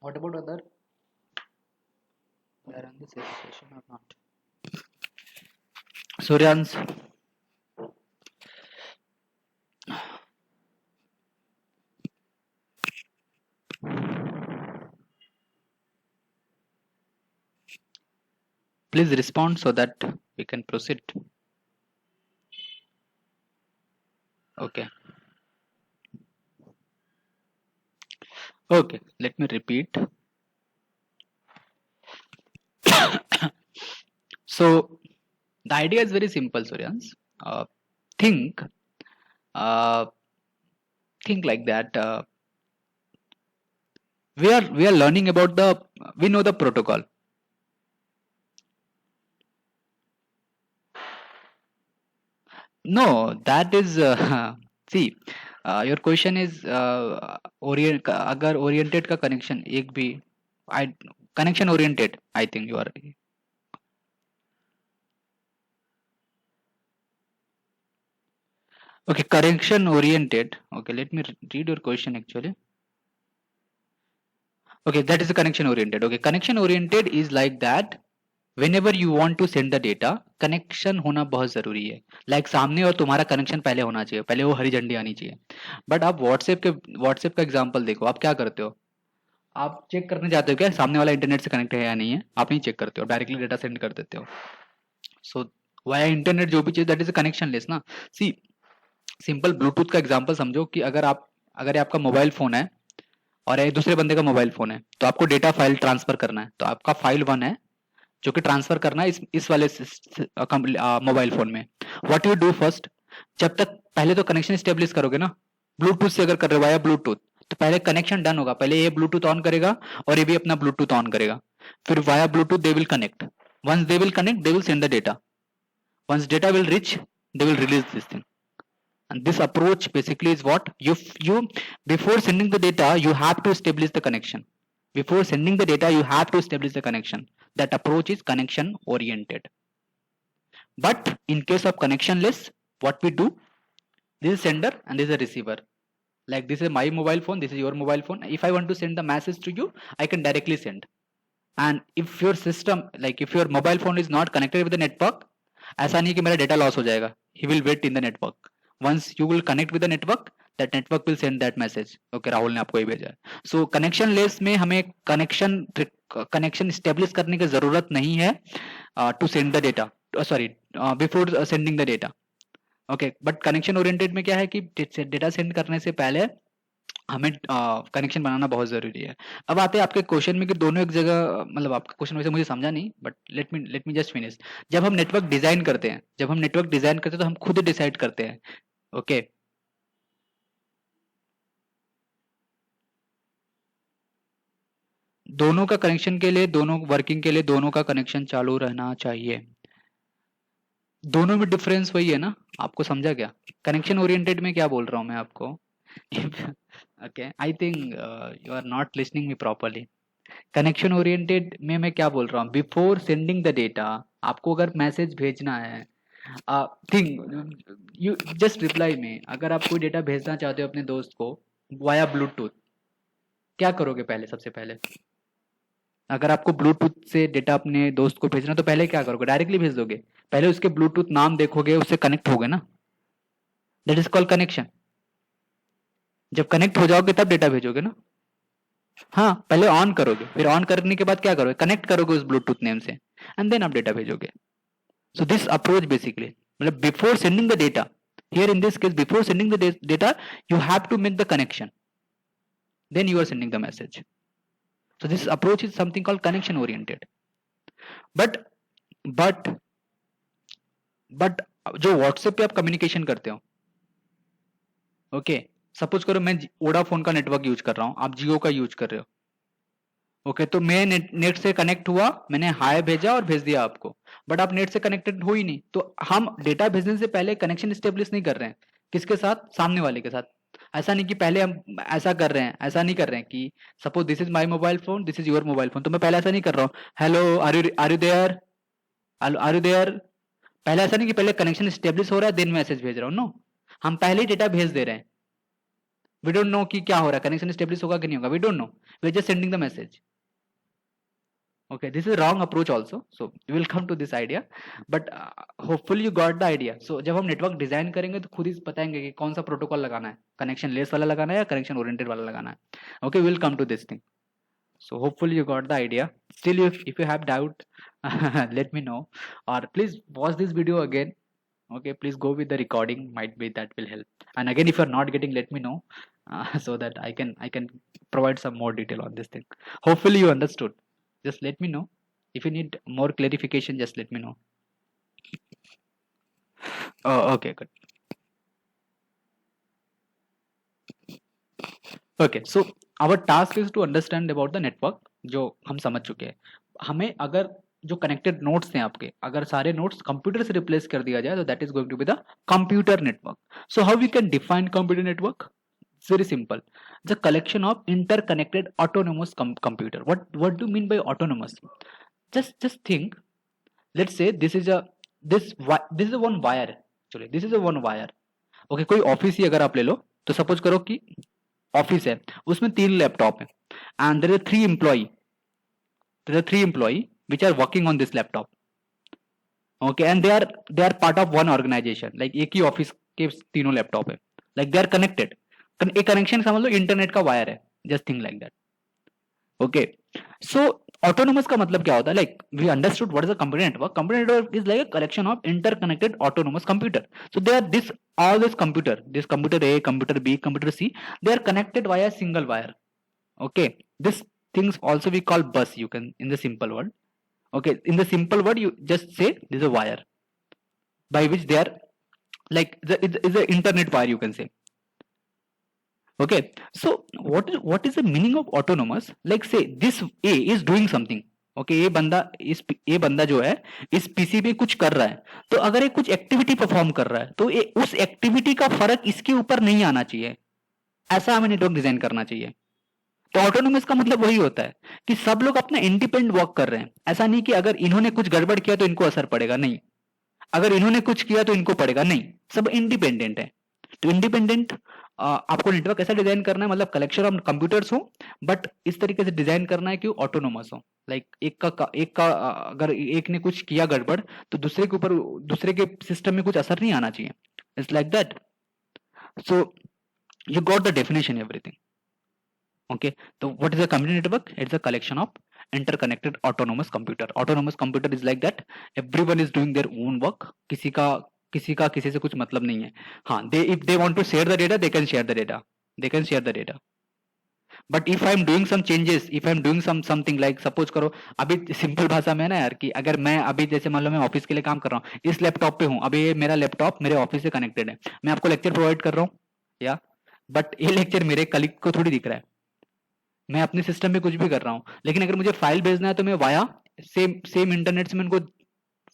What about other? They are on the same session or not? Suryans. Please respond so that we can proceed. Okay. Okay, let me repeat. So the idea is very simple, Suryans. Think like that. We are learning about we know the protocol. No, that is see your question is अगर oriented का connection एक भी connection oriented, I think you are. Okay, connection oriented. Okay, let me read your question actually. Okay, that is the connection oriented. Okay, connection oriented is like that. Whenever you want to send the data, connection होना बहुत जरूरी है। Like सामने और तुम्हारा connection पहले होना चाहिए, पहले वो हरी झंडी आनी चाहिए। बट आप व्हाट्सएप का एग्जांपल देखो, आप क्या करते हो, आप चेक करने जाते हो क्या सामने वाला इंटरनेट से कनेक्ट है या नहीं है, आप नहीं चेक करते हो, डायरेक्टली डेटा सेंड कर देते हो। सो वाया इंटरनेट जो भी चीज दैट इज कनेक्शन लेस ना। सी सिंपल ब्लूटूथ का एग्जांपल समझो कि अगर आपका मोबाइल फोन है और एक दूसरे बंदे का मोबाइल फोन है, तो आपको डेटा फाइल ट्रांसफर करना है, तो आपका फाइल 1 है जो कि ट्रांसफर करना है इस वाले मोबाइल फोन में। व्हाट यू डू फर्स्ट, जब तक पहले तो कनेक्शन स्टेब्लिश करोगे ना, ब्लूटूथ से अगर कर रहे हो वाया ब्लूटूथ, तो पहले कनेक्शन डन होगा, पहले ये ब्लूटूथ ऑन करेगा और ये भी अपना ब्लूटूथ ऑन करेगा, फिर via Bluetooth they will connect, once they will connect they will send the data, once data will reach they will release this thing. And this approach basically is what you before sending the data you have to establish the connection. Before sending the data you have to establish the connection. That approach is connection oriented. But in case of connectionless, what we do, this is sender and this is a receiver. Like this is my mobile phone, this is your mobile phone. If I want to send the message to you, I can directly send. And if your system, like if your mobile phone is not connected with the network, ऐसा नहीं कि मेरा data loss हो जाएगा, he will wait in the network. Once you will connect with the network, that network will send that message. Okay, Rahul ने आपको ये भेजा है। सो कनेक्शन लेस में हमें कनेक्शन स्टेब्लिश करने की जरूरत नहीं है to send the data, sorry, before sending the data. Okay, but connection oriented में क्या है कि डेटा सेंड करने से पहले हमें कनेक्शन बनाना बहुत जरूरी है। अब आते हैं आपके क्वेश्चन में कि दोनों एक जगह, मतलब आपका क्वेश्चन वैसे मुझे समझा नहीं, but let me just finish. जब हम नेटवर्क डिजाइन करते हैं, तो हम खुद डिसाइड करते हैं। ओके, दोनों का कनेक्शन के लिए, दोनों वर्किंग के लिए दोनों का कनेक्शन चालू रहना चाहिए। दोनों में डिफरेंस वही है ना, आपको समझा क्या? कनेक्शन ओरिएंटेड में क्या बोल रहा हूँ मैं आपको? Okay, I think you are not listening me properly. Connection oriented में मैं क्या बोल रहा हूँ, बिफोर सेंडिंग द डेटा, आपको अगर मैसेज भेजना है, थिंक यू जस्ट रिप्लाई में, अगर आप कोई डेटा भेजना चाहते हो अपने दोस्त को वाया ब्लूटूथ, क्या करोगे पहले? सबसे पहले अगर आपको ब्लूटूथ से डेटा अपने दोस्त को भेजना, तो पहले क्या करोगे? डायरेक्टली भेज दोगे? पहले उसके ब्लूटूथ नाम देखोगे, उससे कनेक्ट होगे ना, दैट इज कॉल्ड कनेक्शन। जब कनेक्ट हो जाओगे तब डेटा भेजोगे ना। हाँ, पहले ऑन करोगे, फिर ऑन करने के बाद क्या करोगे? कनेक्ट करोगे उस ब्लूटूथ नेम से, एंड देन आप डेटा भेजोगे। सो दिस अप्रोच बेसिकली, मतलब before sending the data, here in this case before sending the data you have to make the connection, then you are sending the message. So this approach is something called connection oriented. but but but जो WhatsApp पे आप communication करते हो, okay, suppose करो मैं Vodafone का network use कर रहा हूँ, आप जियो का यूज कर रहे हो, ओके, तो मैं नेट से कनेक्ट हुआ, मैंने हाय भेजा और भेज दिया आपको, बट आप नेट से कनेक्टेड हो ही नहीं, तो हम डेटा भेजने से पहले कनेक्शन स्टेब्लिश नहीं कर रहे हैं। किसके साथ? सामने वाले के साथ। ऐसा नहीं कि पहले हम ऐसा कर रहे हैं, ऐसा नहीं कर रहे हैं कि suppose this is my mobile phone, this is your mobile phone, तो मैं पहले ऐसा नहीं कर रहा हूँ, hello are you there, are you there. पहले ऐसा नहीं कि पहले कनेक्शन स्टेब्लिश हो रहा है देन मैसेज भेज रहा हूँ, नो, हम पहले ही डेटा भेज दे रहे हैं। वी डोंट नो कि क्या हो रहा है, कनेक्शन स्टेब्लिश होगा कि नहीं होगा, we don't know, we are just sending the message. Okay, this is a wrong approach also, so we will come to this idea, but hopefully you got the idea. So जब हम network design करेंगे तो खुद ही बताएंगे कि कौन सा protocol लगाना है, कनेक्शन लेस वाला लगाना है या कनेक्शन ओरिएंटेड वाला लगाना है। Okay, we will come to this thing. So hopefully you got the idea. Still, if you have doubt, let me know, or please watch this video again. Okay, please go with the recording, might be that will help. And again, if you are not getting, let me know, so that I can provide some more detail on this thing. Hopefully you understood. Just let me know if you need more clarification, just let me know. Oh, okay, good. Okay, so our task is to understand about the network, जो हम समझ चुके हैं। हमें अगर जो connected nodes हैं आपके, अगर सारे नोड्स कंप्यूटर से रिप्लेस कर दिया जाए, तो that is going to be the computer network. So how we can define computer network? Very simple. The collection of interconnected autonomous computer. What do you mean by autonomous? Just think. Let's say this is a one wire. Actually, this is a one wire. Okay, कोई office ही अगर आप ले लो, तो suppose करो कि office है, उसमें 3 laptop है, and there are three employee which are working on this laptop. Okay, and they are part of one organization. Like एक ही ऑफिस के तीनों लैपटॉप है, like they are connected. एक कनेक्शन समझ लो इंटरनेट का वायर है, just think like that. Okay, so autonomous का मतलब क्या होता है? Like we understood what is a computer network. Computer network is like a collection of interconnected autonomous computer. So they are this all this computer A, computer B, computer C, they are connected via single wire. Okay, this things also we call bus, you can, in the simple word. Okay, in the simple word you just say this is a wire by which they are, like it is a internet wire, you can say. Okay, so what is the meaning of autonomous? Like say this A is doing something. Okay, ये बंदा जो है इस PC पे कुछ कर रहा है, तो अगर ये कुछ एक्टिविटी परफॉर्म कर रहा है, तो ये उस एक्टिविटी का फर्क इसके ऊपर नहीं आना चाहिए, ऐसा हमें नेटवर्क डिजाइन करना चाहिए। तो ऑटोनोमस का मतलब वही होता है कि सब लोग अपना इंडिपेंडेंट वर्क कर रहे हैं। ऐसा नहीं कि अगर इन्होंने कुछ गड़बड़ किया तो इनको असर पड़ेगा, नहीं, अगर इन्होंने कुछ किया तो इनको पड़ेगा, नहीं, सब इंडिपेंडेंट है। तो इंडिपेंडेंट आपको नेटवर्क ऐसा डिजाइन करना है, मतलब कलेक्शन ऑफ कंप्यूटर्स हो, बट इस तरीके से डिजाइन करना है कि ऑटोनोमस हो। लाइक एक का अगर एक ने कुछ किया गड़बड़, तो दूसरे के ऊपर, दूसरे के सिस्टम में कुछ असर नहीं आना चाहिए। It's like that. So You got the definition, everything. Okay, so what is a computer network? It's a collection of interconnected autonomous computer. Autonomous computer is like that, everyone is doing their own work. किसी का किसी से कुछ मतलब नहीं है. हाँ, they if they want to share the data, they can share the data. They can share the data. But if I am doing some changes, if I am doing something like suppose करो, अभी simple भाषा में ना यार, कि अगर मैं अभी जैसे मान लो मैं ऑफिस के लिए काम कर रहा हूँ, इस लैपटॉप पे हूँ, अभी ये मेरा लैपटॉप मेरे ऑफिस से कनेक्टेड है, मैं आपको लेक्चर प्रोवाइड कर रहा हूँ या, बट ये लेक्चर मेरे कलीग को थोड़ी दिख रहा है, मैं अपने सिस्टम में कुछ भी कर रहा हूँ, लेकिन अगर मुझे फाइल भेजना है तो मैं वाया सेम सेम इंटरनेट से मैं उनको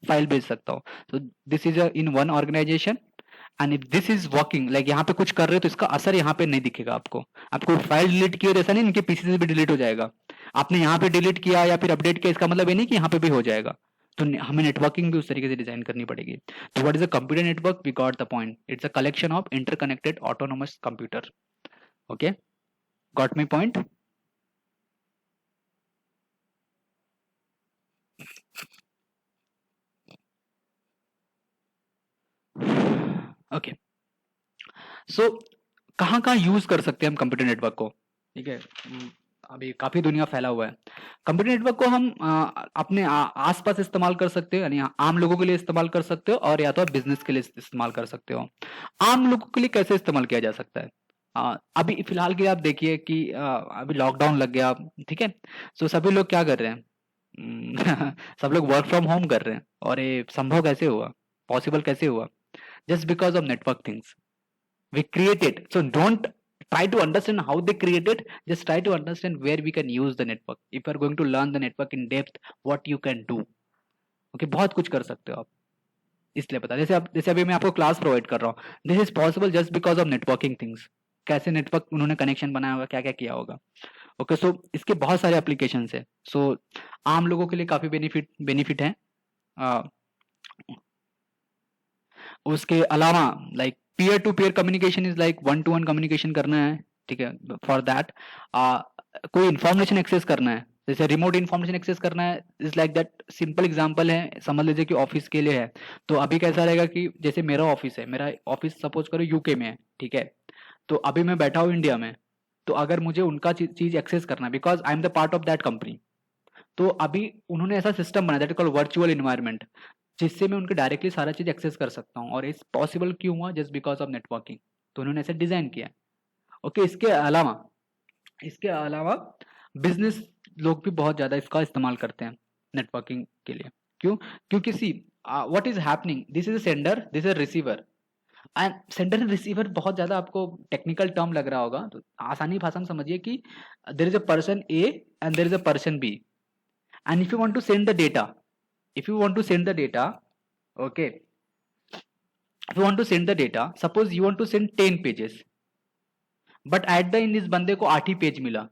फाइल भेज सकता हूँ. तो this is in one organization, and if this is working like यहाँ पे कुछ कर रहे हो तो इसका असर यहाँ पे नहीं दिखेगा आपको. आपको फाइल डिलीट किया जैसा नहीं, इनके पीसी से भी डिलीट हो जाएगा. आपने यहाँ पे डिलीट किया या फिर अपडेट किया, इसका मतलब ये नहीं कि यहाँ पे भी हो जाएगा. तो हमें नेटवर्किंग भी उस तरीके से डिजाइन करनी पड़ेगी. तो what is a computer network? We got the point. It's a collection of interconnected autonomous computer. Okay, got my point? Okay, so कहाँ कहाँ यूज कर सकते हैं हम कंप्यूटर नेटवर्क को? ठीक है, अभी काफी दुनिया फैला हुआ है. कंप्यूटर नेटवर्क को हम अपने आसपास इस्तेमाल कर सकते हो, यानी आम लोगों के लिए इस्तेमाल कर सकते हो, और या तो बिजनेस के लिए इस्तेमाल कर सकते हो. आम लोगों के लिए कैसे इस्तेमाल किया जा सकता है? अभी फिलहाल के आप देखिए कि अभी लॉकडाउन लग गया, ठीक है, सो सभी लोग क्या कर रहे हैं? सब लोग वर्क फ्रॉम होम कर रहे हैं. और ये संभव कैसे हुआ, पॉसिबल कैसे हुआ? Just because of network things we created. So don't try to understand how they created, just try to understand where we can use the network. If you are going to learn the network in depth, what you can do. Okay, बहुत कुछ कर सकते हो आप. इसलिए पता, जैसे अभी मैं आपको क्लास प्रोवाइड कर रहा हूँ, this is possible just because of networking things. कैसे नेटवर्क उन्होंने कनेक्शन बनाया होगा, क्या क्या किया होगा. ओके, सो इसके बहुत सारे एप्लीकेशन है. सो आम लोगों के लिए काफी बेनिफिट है. उसके अलावा like peer to peer communication is like one to one communication करना है, ठीक है. फॉर दैट कोई इंफॉर्मेशन एक्सेस करना है, जैसे रिमोट इंफॉर्मेशन एक्सेस करना है, is like that. Simple example है, समझ लीजिए कि ऑफिस के लिए है. तो अभी कैसा रहेगा कि जैसे मेरा ऑफिस है, मेरा ऑफिस सपोज करो यूके में है, ठीक है, तो अभी मैं बैठा हूँ इंडिया में. तो अगर मुझे उनका चीज एक्सेस करना है, because I am the part of that company, तो अभी उन्होंने ऐसा सिस्टम बनाया दैट कॉल्ड वर्चुअल इन्वायरमेंट, जिससे मैं उनके डायरेक्टली सारा चीज एक्सेस कर सकता हूँ. और इस पॉसिबल क्यों हुआ? Just because of networking. तो उन्होंने ऐसे डिजाइन किया. ओके, इसके अलावा बिजनेस लोग भी बहुत ज्यादा इसका इस्तेमाल करते हैं नेटवर्किंग के लिए. क्यों? क्योंकि see what is happening, this is a sender, this is receiver. And sender and receiver बहुत ज्यादा आपको टेक्निकल टर्म लग रहा होगा, तो आसानी भाषा में समझिए कि there is a person A and there is a person B, and if you want to send the data, if you want to send the data, okay, if you want to send the data, suppose you want to send 10 pages, but at the end इस बंदे को 8 ही page मिला.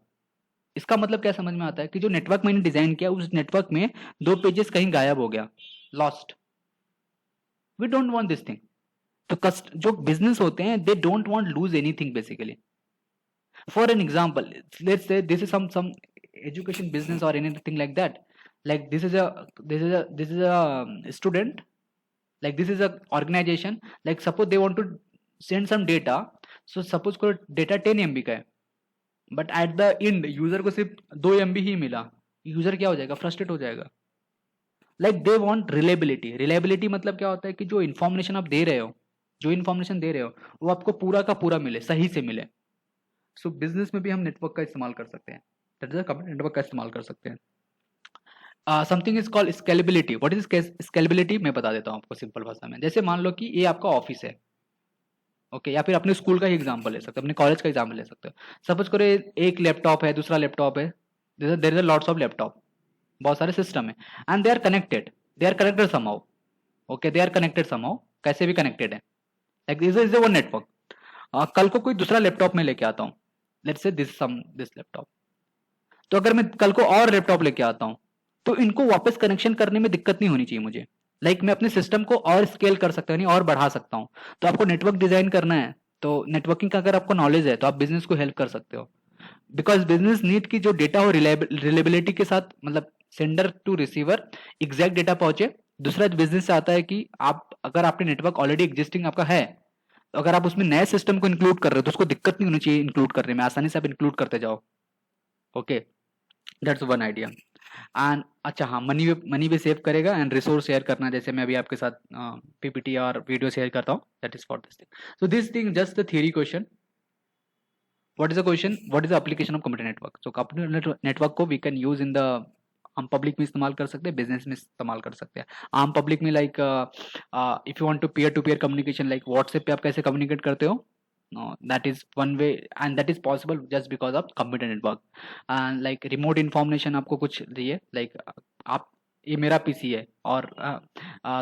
इसका मतलब क्या समझ में आता है कि जो नेटवर्क मैंने डिजाइन किया, उस नेटवर्क में 2 पेजेस कहीं गायब हो गया, lost. We don't want this thing. तो जो बिजनेस होते हैं, they don't want lose anything basically. For an example, let's say this is some education business or anything like that. Like this is a student, like this is a organization, like suppose they want to send some data. So suppose को data 10 MB का है, but at the end user को सिर्फ 2 MB ही मिला. User क्या हो जाएगा? Frustrate हो जाएगा. Like they want reliability. Reliability मतलब क्या होता है कि जो इन्फॉर्मेशन आप दे रहे हो, जो इन्फॉर्मेशन दे रहे हो, वो आपको पूरा का पूरा मिले, सही से मिले. सो बिजनेस में भी हम नेटवर्क का इस्तेमाल कर सकते हैं, नेटवर्क का इस्तेमाल कर सकते हैं. Something is called scalability. What is scalability? मैं बता देता हूँ आपको सिंपल भाषा में. जैसे मान लो कि ये आपका ऑफिस है, ओके, या फिर अपने स्कूल का ही एग्जांपल ले सकते हो, अपने कॉलेज का एग्जांपल ले सकते हो. सपोज करो एक लैपटॉप है, दूसरा लैपटॉप है, there is lots of laptop, बहुत सारे सिस्टम है, and they are connected somehow. Okay, they are connected somehow, कैसे भी कनेक्टेड है, like this is one network. कल को कोई दूसरा लैपटॉप में लेके आता हूँ, लेट्स से दिस लैपटॉप. तो अगर मैं कल को और लैपटॉप लेके आता हूँ, तो इनको वापस कनेक्शन करने में दिक्कत नहीं होनी चाहिए मुझे. लाइक मैं अपने सिस्टम को और स्केल कर सकता हूँ, और बढ़ा सकता हूँ. तो आपको नेटवर्क डिजाइन करना है, तो नेटवर्किंग का अगर आपको नॉलेज है, तो आप बिजनेस को हेल्प कर सकते हो. बिकॉज बिजनेस नीड की जो डेटा हो रिलेबिलिटी के साथ, मतलब sender to receiver exact data पहुंचे. दूसरा बिजनेस से आता है कि आप अगर आपने नेटवर्क ऑलरेडी एग्जिस्टिंग आपका है, अगर आप उसमें नए सिस्टम को इंक्लूड कर रहे हो तो उसको दिक्कत नहीं होनी चाहिए इंक्लूड करने में, आसानी से आप इंक्लूड करते जाओ। Okay, that's one idea. And अच्छा हाँ, मनी भी सेव करेगा एंड रिसोर्स शेयर करना, जैसे मैं अभी आपके साथ पीपीटी और वीडियो शेयर करता हूँ, that is for this thing. So this thing just the theory question. What is the question, what is the application of computer network? So computer network को we can use in the, हम public में इस्तेमाल कर सकते हैं, business में इस्तेमाल कर सकते हैं। आम पब्लिक में like if you want to pair communication, like WhatsApp पे आप कैसे कम्युनिकेट करते हो, that is one way and that is possible just because of computer network। and like remote information आपको कुछ दिए, like आप, ये मेरा पीसी है और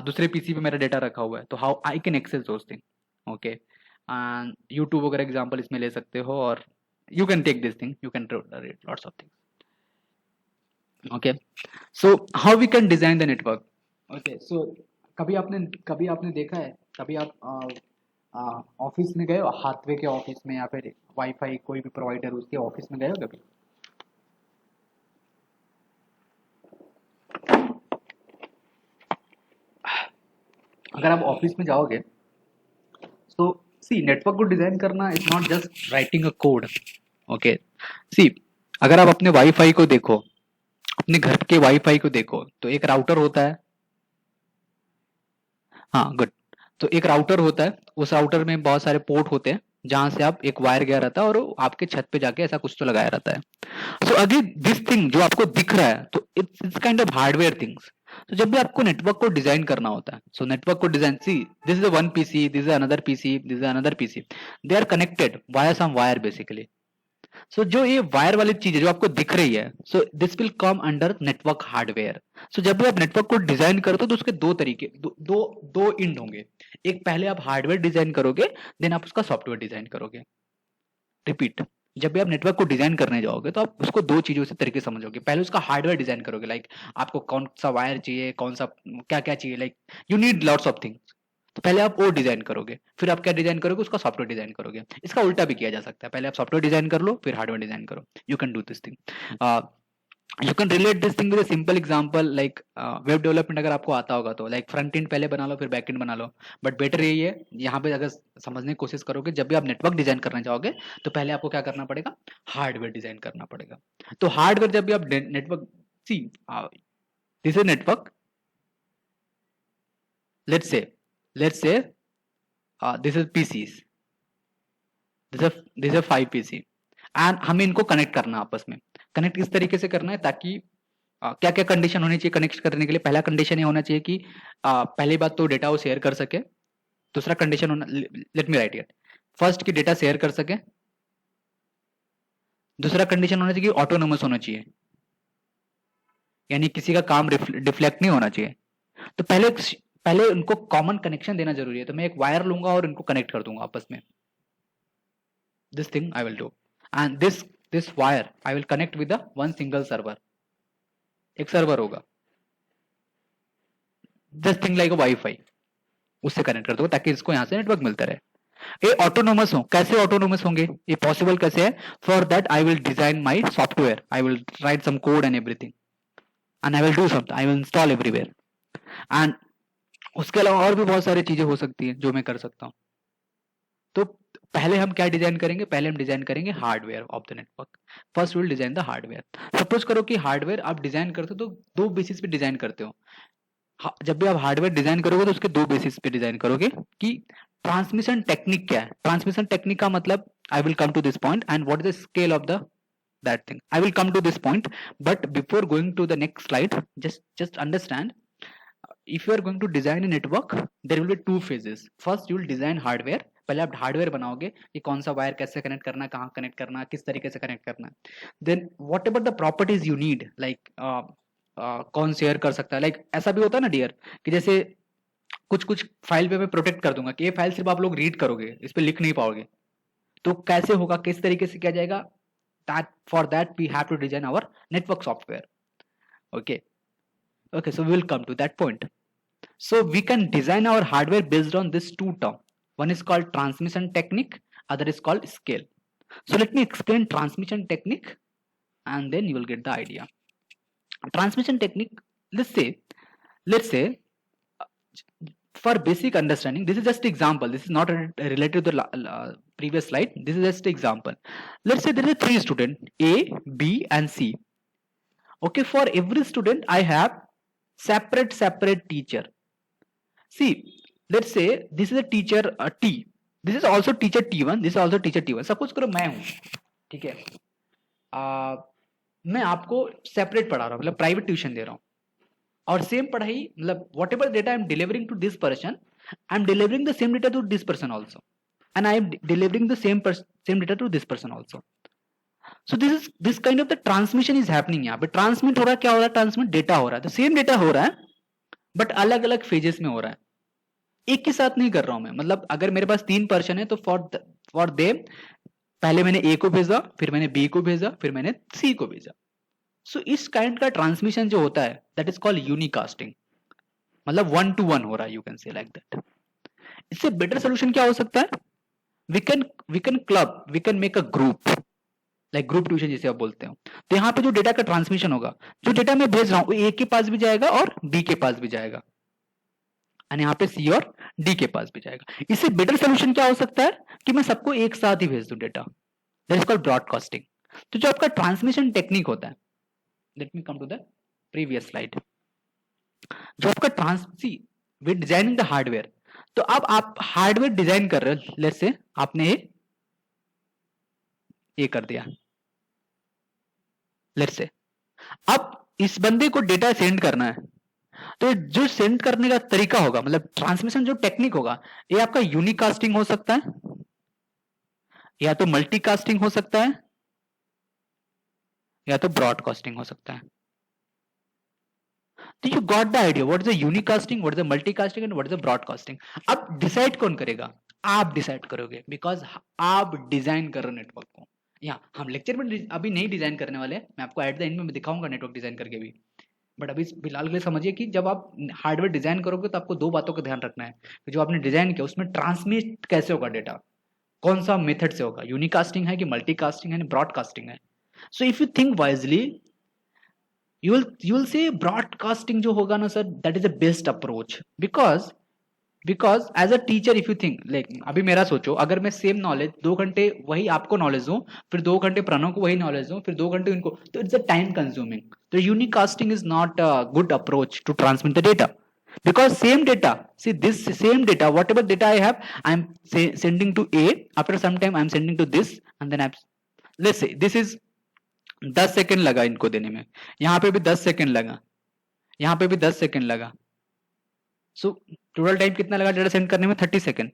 दूसरे पीसी पे मेरा डेटा रखा हुआ है, तो how I can access those thing. Okay, and YouTube वगैरह एग्जांपल इसमें ले सकते हो, और you can take this thing, you can read lots of things। Okay, so how we can design the network. Okay, so कभी आपने देखा है, कभी आप ऑफिस में गए हो, हाथवे के ऑफिस में, या फिर वाईफाई कोई भी प्रोवाइडर उसके ऑफिस में गए हो कभी? अगर आप ऑफिस में जाओगे तो सी, नेटवर्क को डिजाइन करना is not just writing a code. Okay, see, अगर आप अपने वाईफाई को देखो, अपने घर के वाईफाई को देखो, तो एक राउटर होता है। हाँ, गुड। तो एक राउटर होता है, उस राउटर में बहुत सारे पोर्ट होते हैं, जहां से आप एक वायर गया रहता है और वो आपके छत पे जाके ऐसा कुछ तो लगाया रहता है। सो अगेन दिस थिंग जो आपको दिख रहा है, तो it's kind of hardware things. तो जब भी आपको नेटवर्क को डिजाइन करना होता है, सो नेटवर्क को design, see this is one PC, this is another PC, this is another PC, they are connected via some wire basically. So जो ये वायर वाली चीज है जो आपको दिख रही है, so this will come under network hardware. So जब भी आप नेटवर्क को डिजाइन करते हो तो उसके दो तरीके, दो इंड होंगे। एक, पहले आप हार्डवेयर डिजाइन करोगे, देन आप उसका सॉफ्टवेयर डिजाइन करोगे। रिपीट, जब भी आप नेटवर्क को डिजाइन करने जाओगे तो आप उसको दो चीजों से तरीके समझोगे। पहले उसका हार्डवेयर डिजाइन करोगे, लाइक आपको कौन सा वायर चाहिए, कौन सा क्या क्या चाहिए, like you need lots of things. तो पहले आप वो डिजाइन करोगे, फिर आप क्या डिजाइन करोगे, उसका सॉफ्टवेयर डिजाइन करोगे। इसका उल्टा भी किया जा सकता है, पहले आप सॉफ्टवेयर डिजाइन कर लो, फिर हार्डवेयर डिजाइन करो। You can do this thing. You can relate this thing with simple example, like web development अगर आपको आता होगा तो लाइक फ्रंट एंड पहले बना लो, फिर बैक एंड बना लो। बट बेटर यही है, यहाँ पे अगर समझने की कोशिश करोगे, जब भी आप नेटवर्क डिजाइन करना चाहोगे तो पहले आपको क्या करना पड़ेगा, हार्डवेयर डिजाइन करना पड़ेगा। तो हार्डवेयर जब भी आप network, see this is network, let's say let's say this is PCs, this is 5 PC, and हमें इनको कनेक्ट करना आपस में। कनेक्ट इस तरीके से करना है ताकि क्या क्या कंडीशन होनी चाहिए कनेक्ट करने के लिए। पहला कंडीशन ये होना चाहिए कि पहली बात तो डेटा वो शेयर कर सके। दूसरा कंडीशन होना, let me right it, first की डेटा शेयर कर सके। दूसरा कंडीशन होना चाहिए कि ऑटोनोमस होना चाहिए, यानी किसी का काम डिफ्लेक्ट नहीं होना चाहिए। तो पहले उनको कॉमन कनेक्शन देना जरूरी है। तो मैं एक वायर लूंगा और इनको कनेक्ट कर दूंगा आपस में। This thing I will do, and this wire I will connect with one single server. एक सर्वर होगा, जस्ट थिंग लाइक वाईफाई, उससे कनेक्ट कर दो ताकि इसको यहाँ से नेटवर्क मिलता रहे। ये ऑटोनोमस हो, कैसे ऑटोनोमस होंगे, ये पॉसिबल कैसे है? For that I will design my software, I will write some code and everything, and I will do something, I will install everywhere. And उसके अलावा और भी बहुत सारी चीजें हो सकती हैं जो मैं कर सकता हूँ। तो पहले हम क्या डिजाइन करेंगे, पहले हम डिजाइन करेंगे hardware of the network. First will design the hardware. Suppose करो कि हार्डवेयर आप डिजाइन करते हो तो दो बेसिस पे डिजाइन करते हो। जब भी आप हार्डवेयर डिजाइन करोगे तो उसके दो बेसिस पे डिजाइन करोगे कि ट्रांसमिशन टेक्निक क्या है। ट्रांसमिशन टेक्निक का मतलब, I will come to this point, and what is the scale of the that thing, I will come to this point. But before going to the next slide, just understand, if you are going to design a network, there will be two phases. First you will design hardware, पहले आप hardware बनाओगे कि कौन सा wire कैसे connect करना है, कहाँ कनेक्ट करना है, किस तरीके से कनेक्ट करना है। Then whatever the properties you need, like कौन शेयर कर सकता है, लाइक ऐसा भी होता है ना डियर, कि जैसे कुछ कुछ फाइल पे मैं प्रोटेक्ट कर दूंगा कि ये फाइल सिर्फ आप लोग रीड करोगे, इस पे लिख नहीं पाओगे। तो कैसे होगा, किस तरीके से किया जाएगा, that for that we have to design our network software। okay, so we will come to that point. So we can design our hardware based on this two term. One is called transmission technique, other is called scale. So let me explain transmission technique and then you will get the idea. Transmission technique, let's say for basic understanding, this is just example, this is not related to the previous slide, this is just example. Let's say there are three students, A, B and C. Okay, for every student I have separate teacher. See, let's say this is a teacher T, this is also teacher T1, this is also teacher T1. Suppose करो मैं हूं, ठीक है, मैं आपको separate पढ़ा रहा हूं, मतलब प्राइवेट ट्यूशन दे रहा हूं, और सेम पढ़ाई मतलब whatever data I am delivering to this person, I am delivering the same data to this person also, and I am delivering the same data to this person also. So this kind of the transmission is happening. यहाँ पे transmit हो रहा है, क्या हो रहा है, transmit data हो रहा है, तो सेम डेटा हो रहा है बट अलग अलग फेजेस में हो रहा है, एक के साथ नहीं कर रहा हूं मैं. मतलब अगर मेरे पास तीन पर्सन है तो फॉर दे पहले मैंने ए को भेजा, फिर मैंने बी को भेजा, फिर मैंने सी को भेजा. सो इस काइंड का ट्रांसमिशन जो होता है दैट इज कॉल्ड यूनिकास्टिंग, मतलब 1 to 1 हो रहा है, you can say like that. इससे बेटर सोल्यूशन क्या हो सकता है, we can club, we can make a group, like group tuition जिसे आप बोलते हो. तो यहाँ पे जो डेटा का ट्रांसमिशन होगा, जो डेटा मैं भेज रहा हूँ वो ए के पास भी जाएगा और बी के पास भी जाएगा, और यहाँ पे सी और डी के पास भी जाएगा. इससे बेटर सोल्यूशन क्या हो सकता है कि मैं सबको एक साथ ही भेज दूं data, that is called broadcasting. तो जो आपका ट्रांसमिशन टेक्निक होता है, let me come to the previous slide. जो आपका see we designing the hardware, तो अब आप हार्डवेयर डिजाइन कर रहे हो, लेट्स से आपने ये कर दिया, लेट्स से अब इस बंदे को डेटा सेंड करना है, तो जो सेंड करने का तरीका होगा, मतलब ट्रांसमिशन जो टेक्निक होगा, ये आपका यूनिकास्टिंग हो सकता है, या तो मल्टीकास्टिंग हो सकता है, या तो ब्रॉडकास्टिंग हो सकता है. तो you got the idea what is the यूनिकास्टिंग, what is the multicasting and what is the broadcasting. अब डिसाइड कौन करेगा, आप डिसाइड करोगे, बिकॉज आप डिजाइन कर रहे हो नेटवर्क को. यहाँ हम लेक्चर में अभी नहीं डिजाइन करने वाले, मैं आपको एट द एंड में दिखाऊंगा नेटवर्क डिजाइन करके भी, बट अभी फिलहाल के लिए समझिए कि जब आप हार्डवेयर डिजाइन करोगे तो आपको दो बातों का ध्यान रखना है कि जो आपने डिजाइन किया उसमें ट्रांसमिट कैसे होगा डेटा, कौन सा मेथड से होगा, यूनिकास्टिंग है कि मल्टीकास्टिंग है, ब्रॉडकास्टिंग है. So if you think wisely you will say broadcasting जो होगा ना sir, that is the best approach, because as a teacher if you think like अभी मेरा सोचो, अगर मैं सेम नॉलेज 2 घंटे वही आपको नॉलेज दूं, फिर 2 घंटे प्रणव को वही नॉलेज दूं, फिर 2 घंटे इनको, तो इट्स अ टाइम कंज्यूमिंग. तो unicasting is not a good approach to transmit the data, because same data, see this same data, whatever data I have, I'm sending to A, after some time I'm sending to this, and then I'm, let's say this is 10 second लगा इनको देने में, यहाँ पे भी 10 second लगा, यहाँ पे भी 10 सेकेंड लगा. सो टोटल टाइम कितना लगा डेटा सेंड करने में, 30 सेकेंड.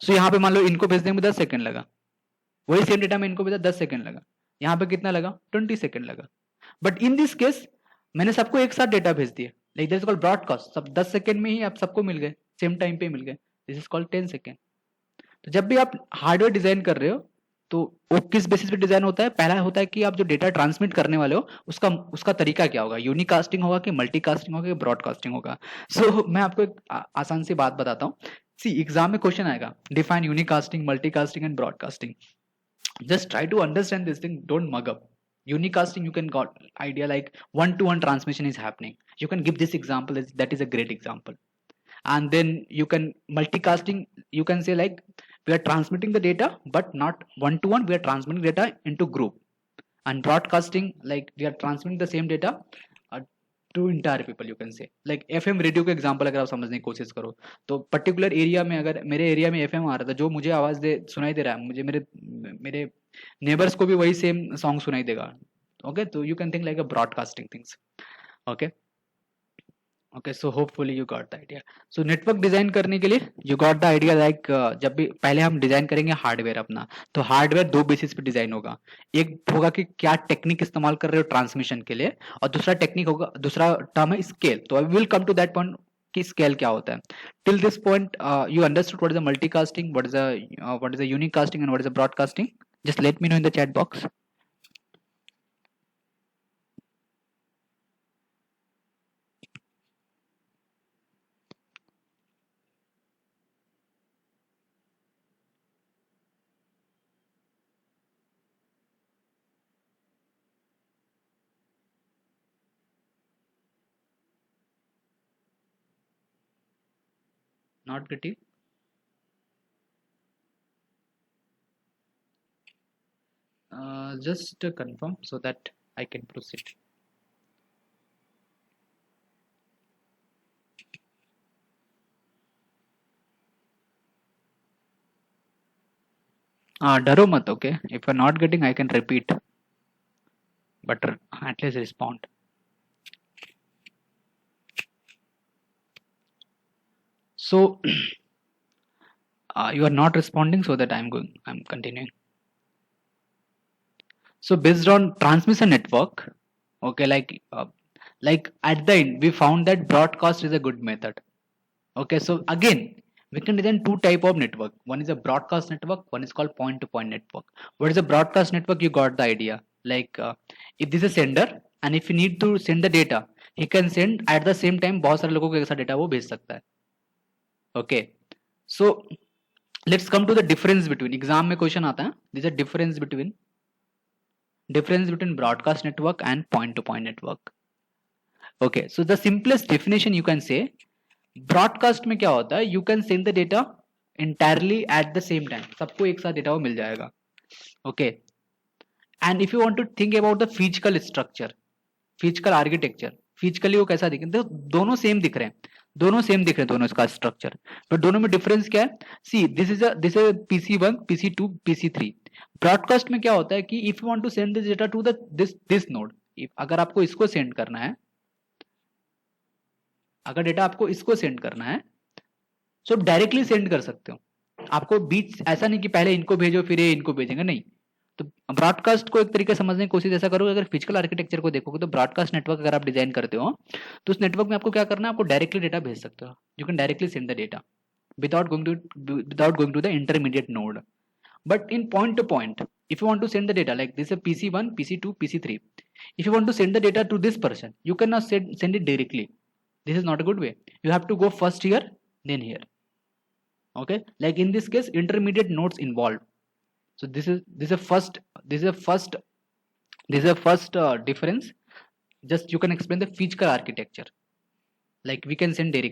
सो यहाँ पे मान लो इनको भेजने में 10 सेकेंड लगा, वही सेम डेटा में इनको भेजा 10 सेकेंड लगा, यहाँ पे कितना लगा, 20 सेकेंड लगा. बट इन दिस केस मैंने सबको एक साथ डेटा भेज दिया, like this is called broadcast. सब 10 सेकेंड में ही आप सबको मिल गए, सेम टाइम पे मिल गए, दिस इज कॉल्ड 10 सेकेंड. तो जब भी आप हार्डवेयर डिजाइन कर रहे हो तो वो किस बेसिस पे डिजाइन होता है, पहला होता है कि आप जो डेटा ट्रांसमिट करने वाले हो उसका उसका तरीका क्या होगा, यूनिकास्टिंग होगा कि मल्टीकास्टिंग होगा कि ब्रॉडकास्टिंग होगा. सो मैं आपको एक आसान सी बात बताता हूँ. सी एग्जाम में क्वेश्चन आएगा, define unicasting, multicasting and broadcasting. Just try to understand this thing, don't mug up. Unicasting you can got idea like 1 to 1 transmission is happening, you can give this example, that is a great example. And then you can multicasting, you can say like we are transmitting the data but not 1 to 1, we are transmitting data into group. And broadcasting like we are transmitting the same data to entire people, you can say like FM radio का example अगर आप समझने की कोशिश करो, तो particular area में, अगर मेरे एरिया में FM आ रहा था, जो मुझे आवाज दे सुनाई दे रहा है, मुझे मेरे मेरे नेबर्स को भी वही सेम सॉन्ग सुनाई देगा. ओके, तो you can think like a broadcasting things. Okay okay, so hopefully you got the idea. So network design करने के लिए you got the idea like जब भी पहले हम डिजाइन करेंगे हार्डवेयर अपना, तो हार्डवेयर दो बेसिस पे डिजाइन होगा. एक होगा कि क्या टेक्निक इस्तेमाल कर रहे हो ट्रांसमिशन के लिए, और दूसरा टेक्निक होगा, दूसरा टर्म है स्केल. तो I will come to that point कि स्केल क्या होता है. Till this point you understood what is the multicasting, what is the unicasting and what is the broadcasting. Just let me know in the chat box. Not getting. Just confirm so that I can proceed. डरो मत. Okay, if you're not getting I can repeat, but at least respond. So you are not responding, so that I'm continuing. So based on transmission network, okay, like at the end we found that broadcast is a good method. Okay, so again we can design two type of network. One is a broadcast network, one is called point to point network. What is a broadcast network? You got the idea. Like if this is a sender and if you need to send the data, he can send at the same time. बहुत सारे लोगों को एक साथ डेटा वो भेज सकता है. Okay, so let's come to the difference between. Exam में क्वेश्चन आता है. This is a difference between broadcast network and point to point network. Okay, so the simplest definition you can say, broadcast में क्या होता है, you can send the data entirely at the same time. सबको एक साथ डेटा वो मिल जाएगा. Okay, and if you want to think about the physical structure, physical architecture, physically वो कैसा दिखे, तो दोनों सेम दिख रहे हैं, दोनों इसका स्ट्रक्चर, बट दोनों में डिफरेंस क्या है. सी this is PC1, PC2, PC3. Broadcast में क्या होता है कि if you want to send this data to this node, अगर आपको इसको सेंड करना है, अगर डेटा आपको इसको सेंड करना है तो आप डायरेक्टली सेंड कर सकते हो. आपको बीच ऐसा नहीं कि पहले इनको भेजो फिर ये इनको भेजेंगे, नहीं. तो ब्रॉडकास्ट को एक तरीके से समझने की कोशिश ऐसा करो. अगर फिजिकल आर्किटेक्चर को देखोगे तो ब्रॉडकास्ट नेटवर्क अगर आप डिजाइन करते हो तो उस नेटवर्क में आपको क्या करना है, आपको डायरेक्टली डेटा भेज सकते हो. You can directly send the data without going to the intermediate node. But in point to point, if you want to send the data like this is PC1, PC2, PC3, if you want to send the data to this person, you cannot send it directly. This is not a good way. You have to go first here then here. Okay, like in this case intermediate nodes involved. So this is a first difference. Just you can explain the physical architecture. Like we can send the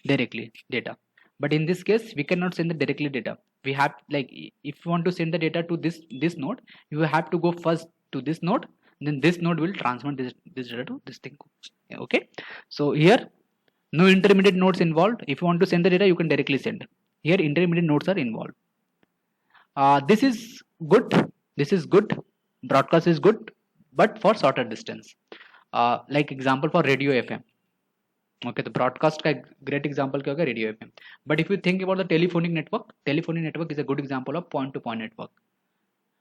directly data, but in this case we cannot send the directly data. We have, like, if you want to send the data to this node, you have to go first to this node, then this node will transmit this data to this thing. Okay, so here no intermediate nodes involved. If you want to send the data, you can directly send. Here intermediate nodes are involved. This is good. Broadcast is good, but for shorter distance. Like example for radio FM. Okay, तो broadcast का great example क्या होगा, radio FM. But if you think about the telephonic network is a good example of point to point network.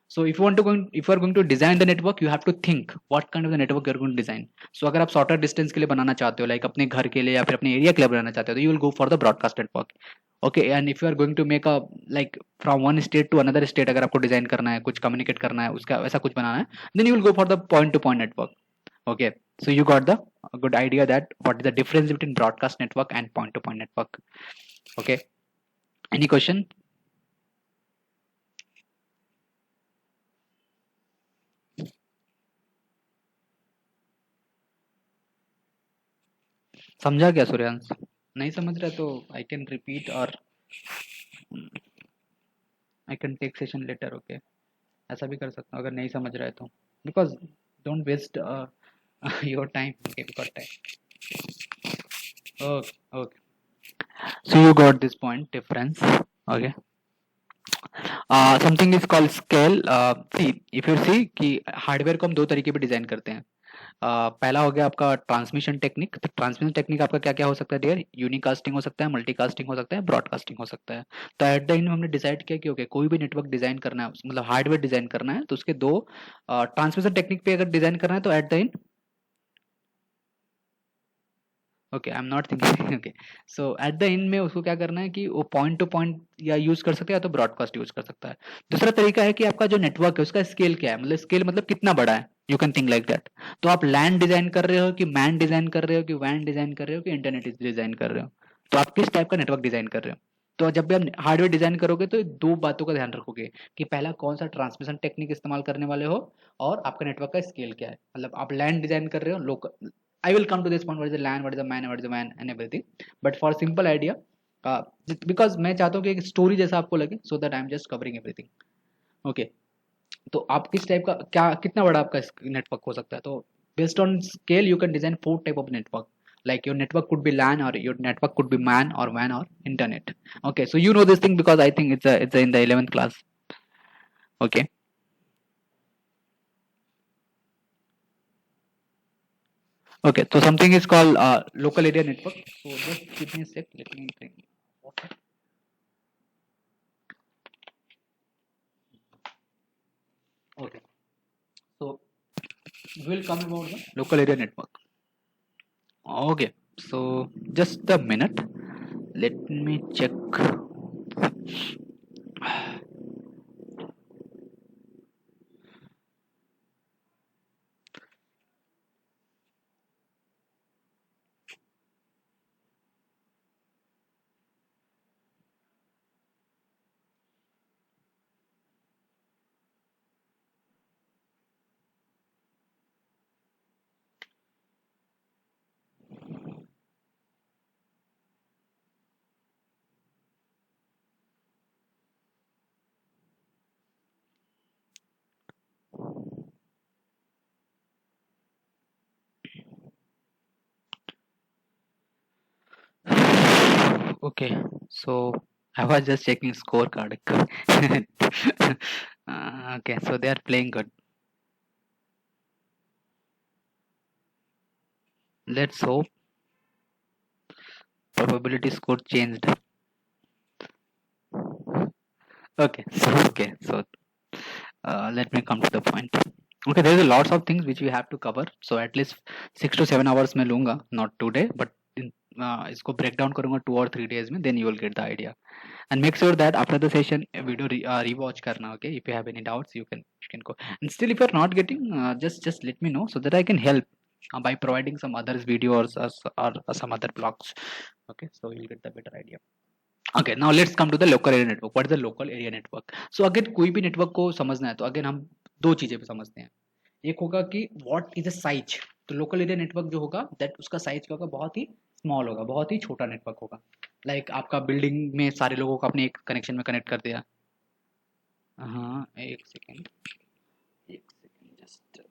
So if you are going to design the network, you have to think what kind of the network you are going to design. So अगर आप shorter distance के लिए बनाना चाहते हो, like अपने घर के लिए या फिर अपने area के लिए बनाना चाहते हो, तो you will go for the broadcast network. Okay, and if you are going to make a, like, from one state to another state, अगर आपको design करना है, कुछ communicate करना है, उसका वैसा कुछ बनाना है, then you will go for the point to point network. Okay, so you got the good idea that what is the difference between broadcast network and point to point network. Okay, any question? समझा क्या सूर्यांश? नहीं समझ रहा तो आई can repeat और I can take session later. Okay, ऐसा भी कर सकता हूँ अगर नहीं समझ रहा है तो, because don't waste your time. Okay, we got time. Okay okay, so you got this point difference. Okay, something is called scale. See, if you see कि हार्डवेयर को हम दो तरीके पे डिजाइन करते हैं. पहला हो गया आपका ट्रांसमिशन टेक्निक. तो ट्रांसमिशन टेक्निक आपका क्या क्या हो सकता है डियर? यूनिकास्टिंग हो सकता है, मल्टीकास्टिंग हो सकता है, ब्रॉडकास्टिंग हो सकता है. तो एट द एंड हमने डिसाइड किया कि ओके, कोई भी नेटवर्क डिजाइन करना है, मतलब हार्डवेयर डिजाइन करना है, तो उसके दो ट्रांसमिशन टेक्निक पे अगर डिजाइन करना है तो at the end, okay, I am not thinking. Okay, so at the end में उसको क्या करना है कि वो पॉइंट टू पॉइंट या यूज कर सकता है या तो ब्रॉडकास्ट यूज कर सकता है. दूसरा तरीका है कि आपका जो नेटवर्क है उसका स्केल क्या है, मतलब स्केल मतलब कितना बड़ा है. You can think like that. तो आप लैंड डिजाइन कर रहे हो कि मैन डिजाइन कर रहे हो कि वैन डिजाइन कर रहे हो कि इंटरनेट डिजाइन कर रहे हो, तो आप किस टाइप का नेटवर्क डिजाइन कर रहे हो. तो जब भी आप हार्डवेयर डिजाइन करोगे तो दो बातों का ध्यान रखोगे कि पहला कौन सा ट्रांसमिशन टेक्निक इस्तेमाल करने वाले हो और आपका नेटवर्क का स्केल क्या है. मतलब आप लैंड डिजाइन कर रहे हो, local, I will come to this point, what is the LAN, what is the MAN, what is the WAN and everything. But for simple idea, because मैं चाहता हूँ कि एक स्टोरी जैसा आपको लगे, so that I am just covering everything. Okay, तो आप किस टाइप का, क्या कितना बड़ा आपका नेटवर्क हो सकता है, तो based on scale you can design 4 type of network. Like your network could be LAN, or your network could be MAN or WAN or internet. Okay, so you know this thing because I think it's in the 11th class. Okay. Okay, so something is called local area network. So just give me a sec. Let me bring water. Okay. So we'll come about the local area network. Okay. So just a minute. Let me check. Okay. So I was just checking scorecard. Okay, so they are playing good. Let's hope probability score changed. Okay, so let me come to the point. Okay, there is a lots of things which we have to cover. So at least 6 to 7 hours में लूँगा, not today, but इसको break down करूँगा 2 or 3 days में, then you will get the idea. And make sure that after the session video rewatch करना. Okay, if you have any doubts you can go. And still if you're not getting, just let me know so that I can help by providing some others videos or some other blogs. Okay, so you'll get the better idea. Okay, now let's come to the local area network. What is the local area network? So अगर कोई भी network को समझना है तो अगर हम दो चीजें पे समझते हैं। एक होगा कि व्हाट इज द साइज। तो लोकल एरिया नेटवर्क जो होगा दैट उसका साइज क्या होगा, बहुत ही स्मॉल होगा, बहुत ही छोटा नेटवर्क होगा। लाइक आपका बिल्डिंग में सारे लोगों को अपने एक कनेक्शन में कनेक्ट कर दिया। हाँ, एक सेकेंड जस्ट